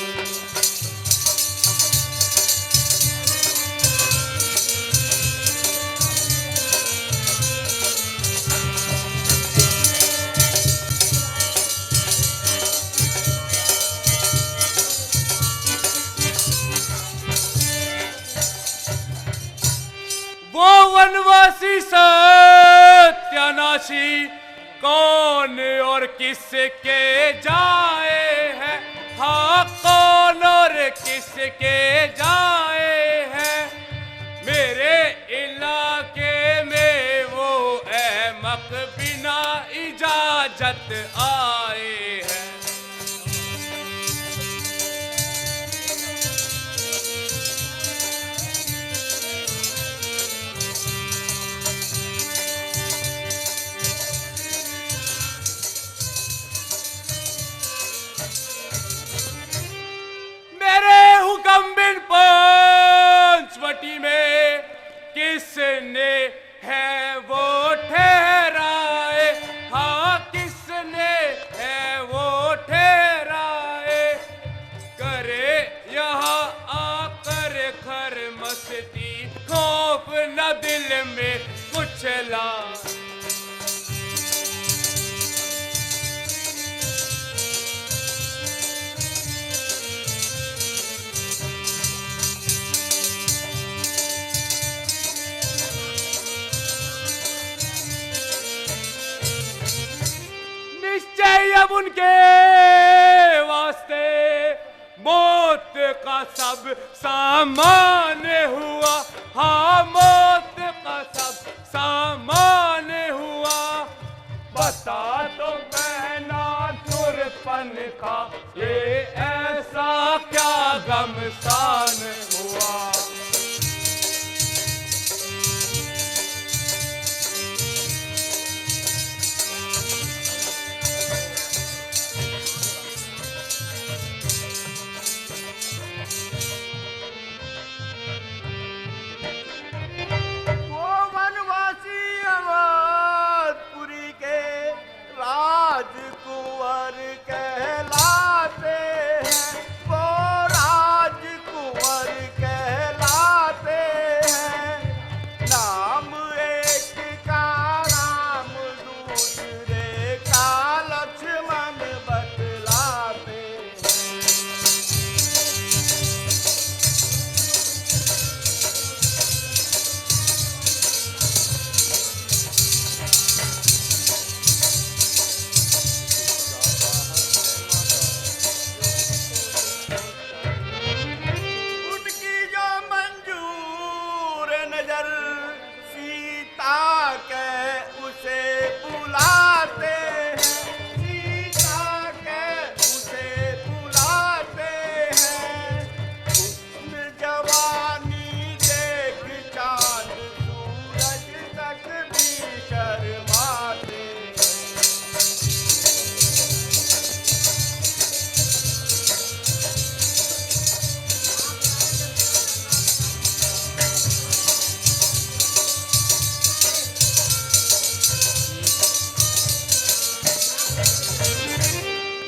वो वनवासी सत्यानाशी कौन और किसके जाए हैं, हाँ कौन और किसके जाए हैं। मेरे इलाके में वो अहमक बिना इजाजत आए हैं। मेरे हुक्म बिन पंचवटी में किसने है वो ठहराए, हाँ किसने है वो ठहराए। करे यहाँ आकर खर मस्ती, खौफ न दिल में कुछ ला। निश्चय अब उनके वास्ते मौत का सब सामान हुआ, हाँ मौत का सब सामान हुआ। बता तो बहना तुरपन का ये ऐसा क्या गमसान हुआ। राजकुंवर कहलाते हैं, वो राजकुंवर कहलाते हैं। नाम एक का राम दूसरे का लक्ष्मण बतलाते हैं।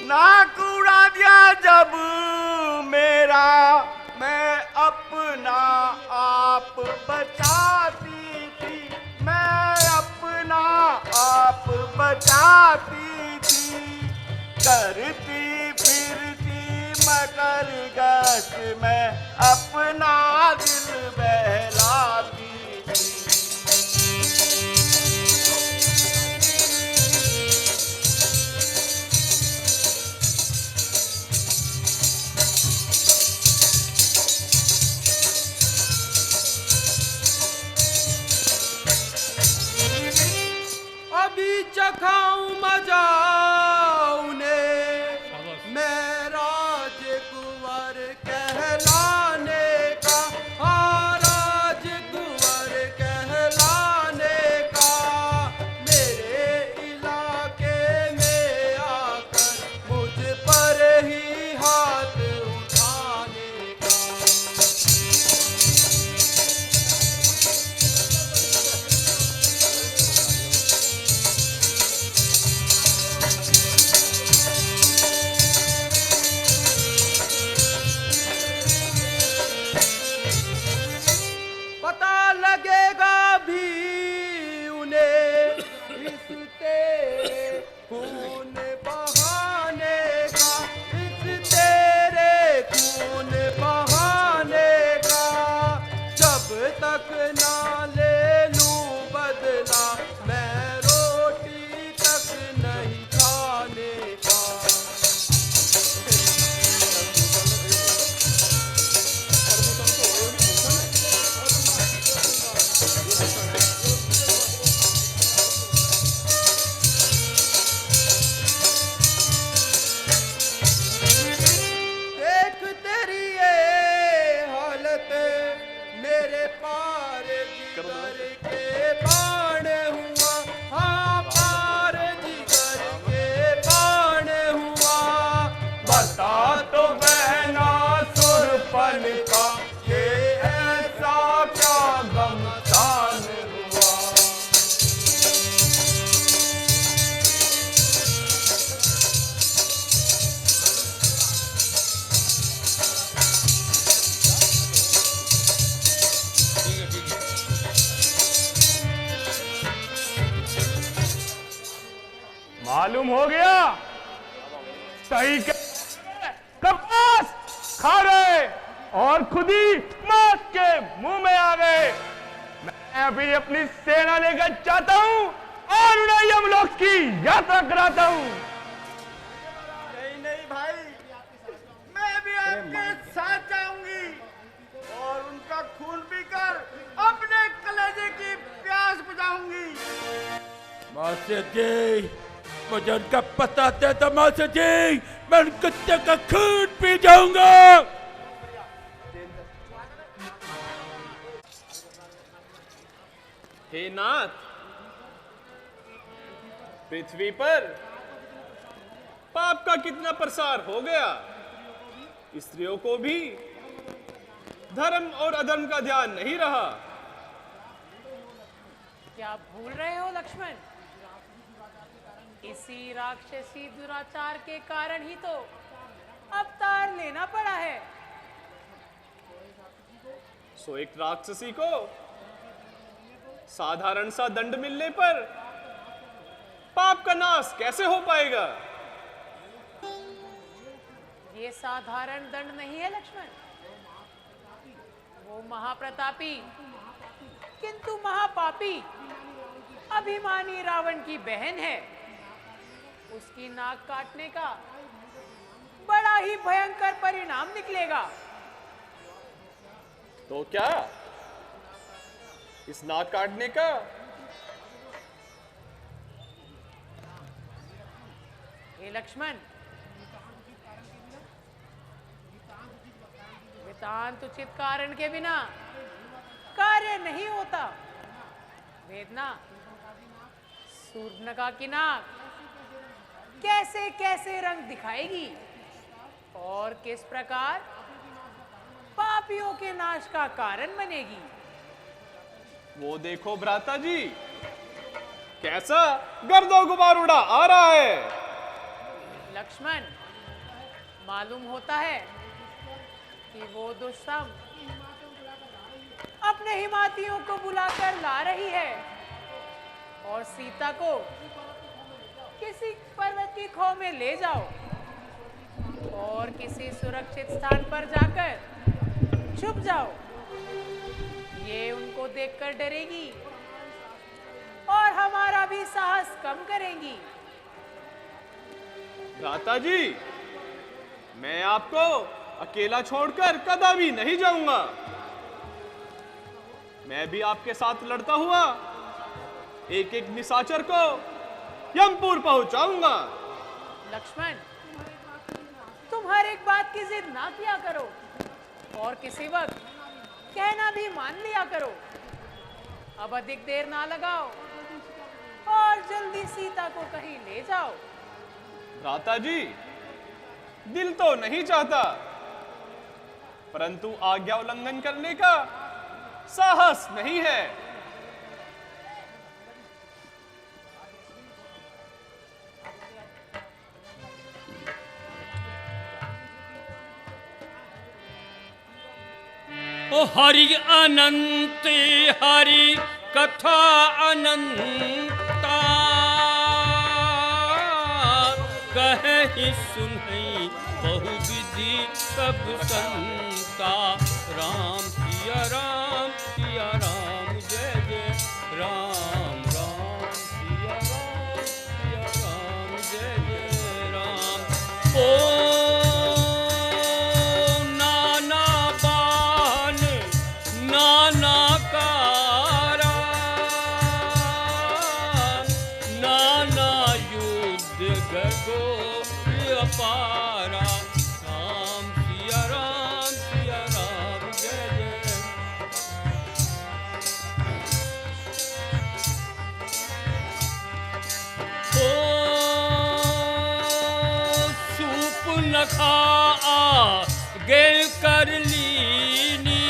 नाक उड़ा दिया जब मेरा, मैं अपना आप बचाती थी, मैं अपना आप बचाती थी। करती फिरती मकर गश्त में अपना दिल बहलाती थी। अभी चखाऊं मजा उन्हें, मैं राजकुंवर कहलाने का, हाँ राजकुंवर कहलाने का। मेरे इलाके में आकर मालूम हो गया? सही कपास खा गए और खुद ही मौत के मुंह में आ गए। मैं अभी अपनी सेना लेकर जाता हूं और उन्हें यमलोक की यात्रा कराता हूं। नहीं नहीं भाई, मैं भी आपके साथ जाऊंगी और उनका खून पीकर अपने कलेजे की प्यास बुझाऊंगी। मास्टर जी, मुझे उनका पता है तो मास्टर जी, मैं उन कुत्ते का खून पी जाऊंगा। हे नाथ, पृथ्वी पर पाप का कितना प्रसार हो गया। स्त्रियों को भी धर्म और अधर्म का ध्यान नहीं रहा। क्या भूल रहे हो लक्ष्मण? इसी राक्षसी दुराचार के कारण ही तो अवतार लेना पड़ा है। सो एक राक्षसी को साधारण सा दंड मिलने पर पाप का नाश कैसे हो पाएगा? ये साधारण दंड नहीं है लक्ष्मण, वो महाप्रतापी किंतु महापापी अभिमानी रावण की बहन है। उसकी नाक काटने का बड़ा ही भयंकर परिणाम निकलेगा। तो क्या इस नाक काटने का हे लक्ष्मण, नितांत उचित कारण के बिना कार्य नहीं होता। वेदना, सूर्पनखा की नाक कैसे कैसे रंग दिखाएगी और किस प्रकार पापियों के नाश का कारण बनेगी। वो देखो भ्राता जी, कैसा गर्दो गुबार उड़ा आ रहा है। लक्ष्मण, मालूम होता है कि वो दुष्टम अपने हिमातियों को बुलाकर ला रही है और सीता को किसी पर्वत की खो में ले जाओ और किसी सुरक्षित स्थान पर जाकर छुप जाओ। ये उनको देखकर डरेगी और हमारा भी साहस कम करेंगी। भ्राता जी, मैं आपको अकेला छोड़कर कदापि नहीं जाऊंगा। मैं भी आपके साथ लड़ता हुआ एक एक निशाचर को यमपुर पहुंचाऊंगा। लक्ष्मण, तुम हर एक बात की जिद ना किया करो और किसी वक्त कहना भी मान लिया करो। अब अधिक देर ना लगाओ और जल्दी सीता को कहीं ले जाओ। भ्राता जी, दिल तो नहीं चाहता, परंतु आज्ञा उल्लंघन करने का साहस नहीं है। ओ हरि अनंत, हरि कथा अनंता, कहि सुनहि बहु विधि सब संता। राम सिया राम, सिया राम, जय जय राम। राम सिया राम, सिया राम, जय जय राम। ओ नाना बान, नाना कारा, नाना युद्ध गगो अपारा। राम सिया राम, सिया राम, जय जय। ओ सूर्पनखा गेल कर लीनी,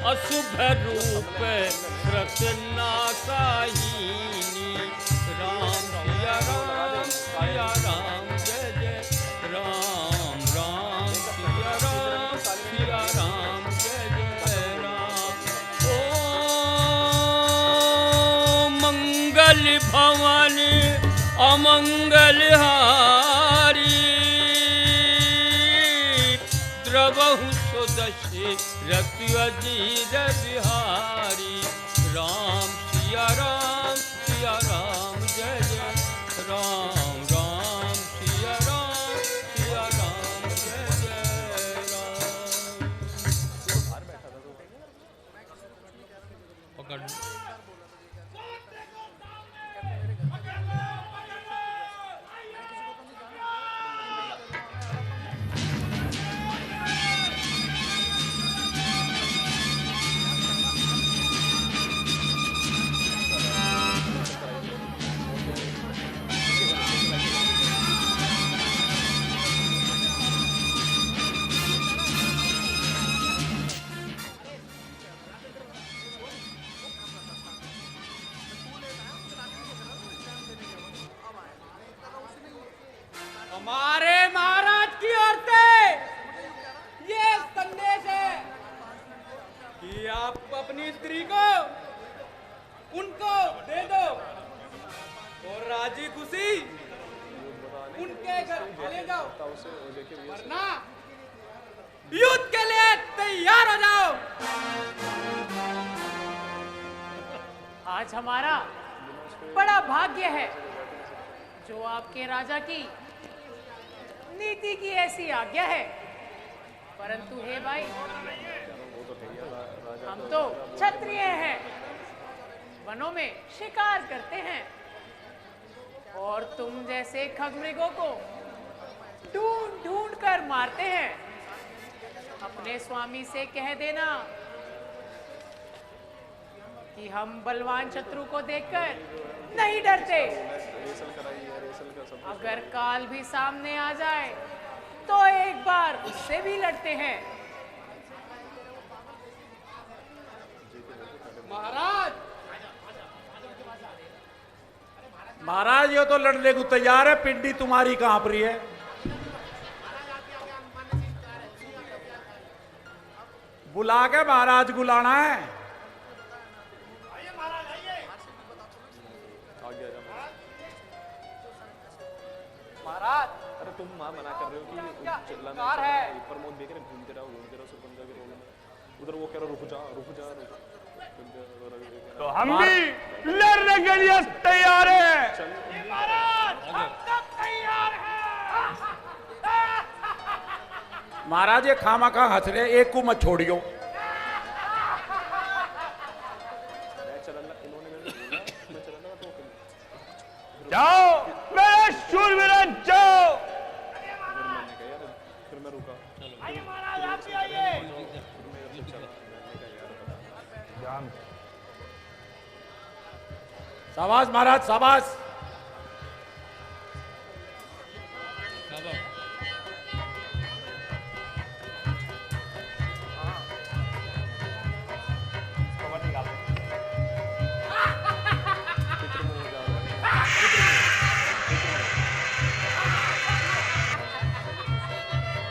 अशुभ रूप रत्नासाहिनी। राम सिया राम, सिया राम, जय जय राम। राम सिया राम, सिया राम, जय जय राम। ओ मंगल काल भवन अमंगल हारी द्रवहु सुदशे रति अजीर बिहारी राम सिया राम जय जय राम राम सिया राम जय जय राम। पकड़ हमारे महाराज की ओर से ये संदेश है कि आप अपनी स्त्री को उनको दे दो और राजी खुशी उनके घर चले जाओ, वरना युद्ध के लिए तैयार हो जाओ। आज हमारा बड़ा भाग्य है जो आपके राजा की नीति की ऐसी आज्ञा है, परंतु हे भाई, हम तो क्षत्रिय हैं, वनों में शिकार करते हैं और तुम जैसे खगमृगों को ढूंढ ढूंढ कर मारते हैं। अपने स्वामी से कह देना कि हम बलवान शत्रु को देखकर नहीं डरते, अगर काल भी सामने आ जाए तो एक बार उससे भी लड़ते हैं। महाराज ये तो लड़ने को तैयार है, पिंडी तुम्हारी कहां पर है? बुला के महाराज को लाना है। महाराज, अरे तुम मां मना कर रहे हो कि चिल्लाना है, प्रमोद देख रहे घूमते रहो सुपंजा के रोल में, उधर वो कह रहा रुक जा। तो हम भी लड़ने के लिए तैयार हैं। महाराज ये खामा खा हंस रहे, एक को मत छोड़ियो। जाओ मेरे शूरवीर जाओ। फिर मैं रुका। आइए महाराज, आप भी आइए। शाबाश महाराज शाबाश।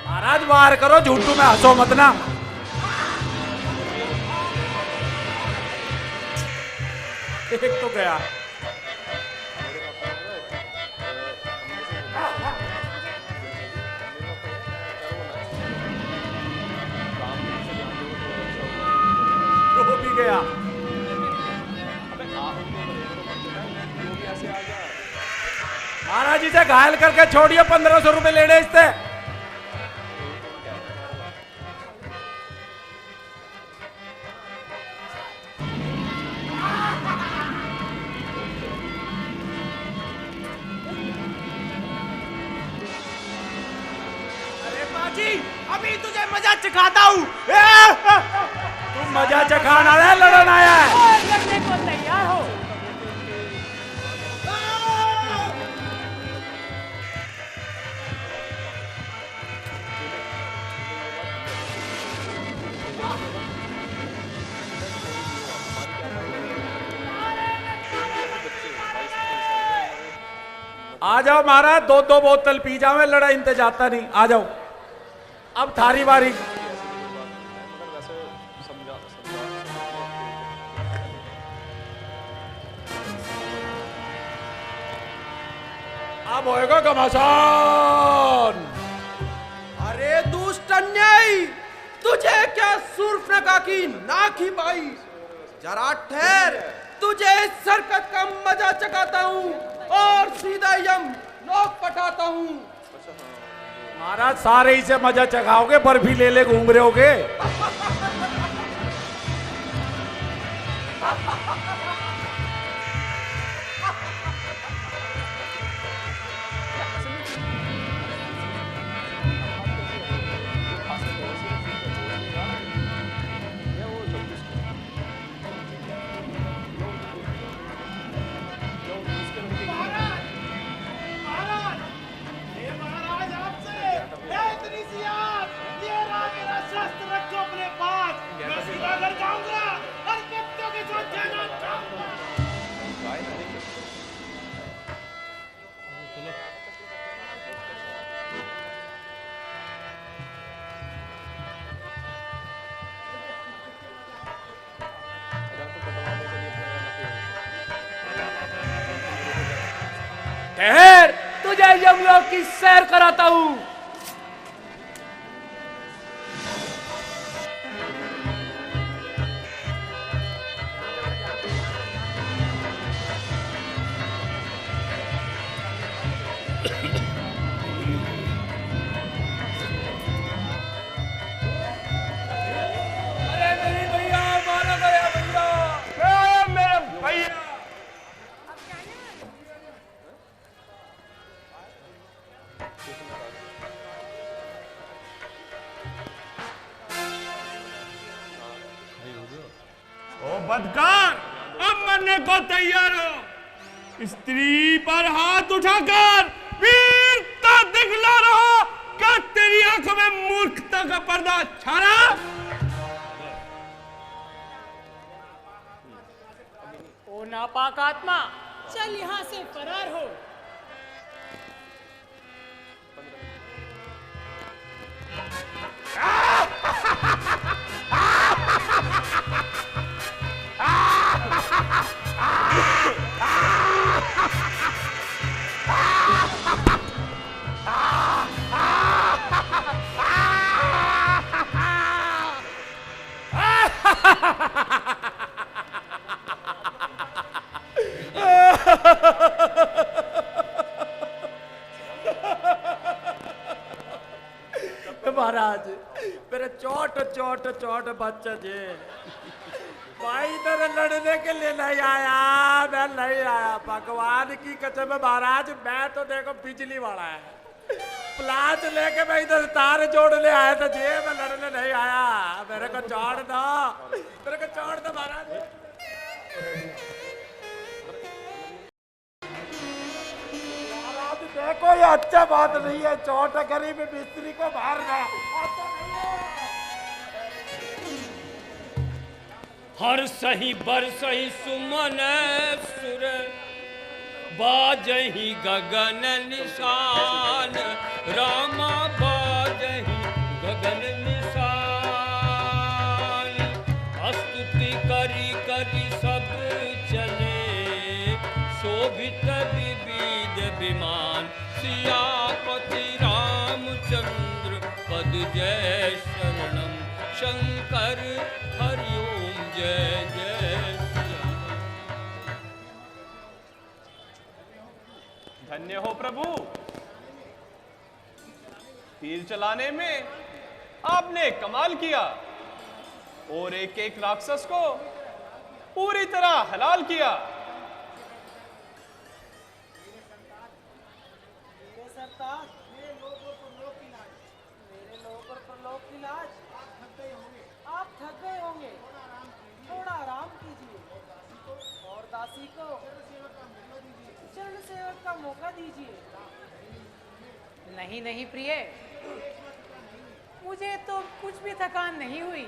महाराज वार करो, झूठू में हंसो मत ना। एक तो गया। वो भी गया। महाराज जी से घायल करके छोड़िए, 1500 रुपए लेने इससे। अभी तुझे मजा चखाता हूँ। तुम मजा चखाना है, लड़न आया है। लड़ने को तैयार हो। आ जाओ महाराज, दो बोतल पी जाओ, लड़ाई इंतजार जाता नहीं। आ जाओ, अब थारी बारी। अब होएगा घमासान। अरे दुष्ट अन्यायी, तुझे क्या शूर्पणखा की नाक ही पाई? जरा ठहर, तुझे इस हरकत का मजा चखाता हूँ और सीधा यम लोक पठाता हूँ। महाराज सारे ही से मजा चखाओगे, बर्फी ले ले घूम रहे होगे। ठहर, तुझे यमलोक की सैर कराता हूँ। बदकार, अब मरने को तैयार हो। स्त्री पर हाथ उठाकर वीरता दिखला रहा, क्या तेरी आंखों में मूर्खता का पर्दा छा रहा? ओ नापाक आत्मा, चल यहाँ से फरार हो। महाराज मेरे चोट चोट चोट बच्चे जी, भाई इधर लड़ने के लिए नहीं आया, मैं नहीं आया। भगवान की कसम महाराज, मैं तो देखो बिजली वाला है, प्लाट लेके मैं इधर तार जोड़ने आया था जी, मैं लड़ने नहीं आया। मेरे को छोड़ दो, मेरे को छोड़ दो महाराज। देखो ये अच्छा बात नहीं है, चोट गरीब मिस्त्री को मारना अच्छा नहीं है। हर सही बर सही सुमन सुर, बाजही गगन निशान, रामा बाजही गगन निशान। स्तुति करी करी सब चले, शोभित विविध विमान। सियापति रामचंद्र पद जय शरणम, शंकर हरिओम जय जय। धन्य हो प्रभु, तीर चलाने में आपने कमाल किया और एक एक राक्षस को पूरी तरह हलाल किया। मेरे लोग और परलोक की लाज, आप थक गए होंगे, थोड़ा आराम कीजिए और दासी को चरण सेवक का मौका दीजिए। नहीं नहीं प्रिय, मुझे तो कुछ भी थकान नहीं हुई।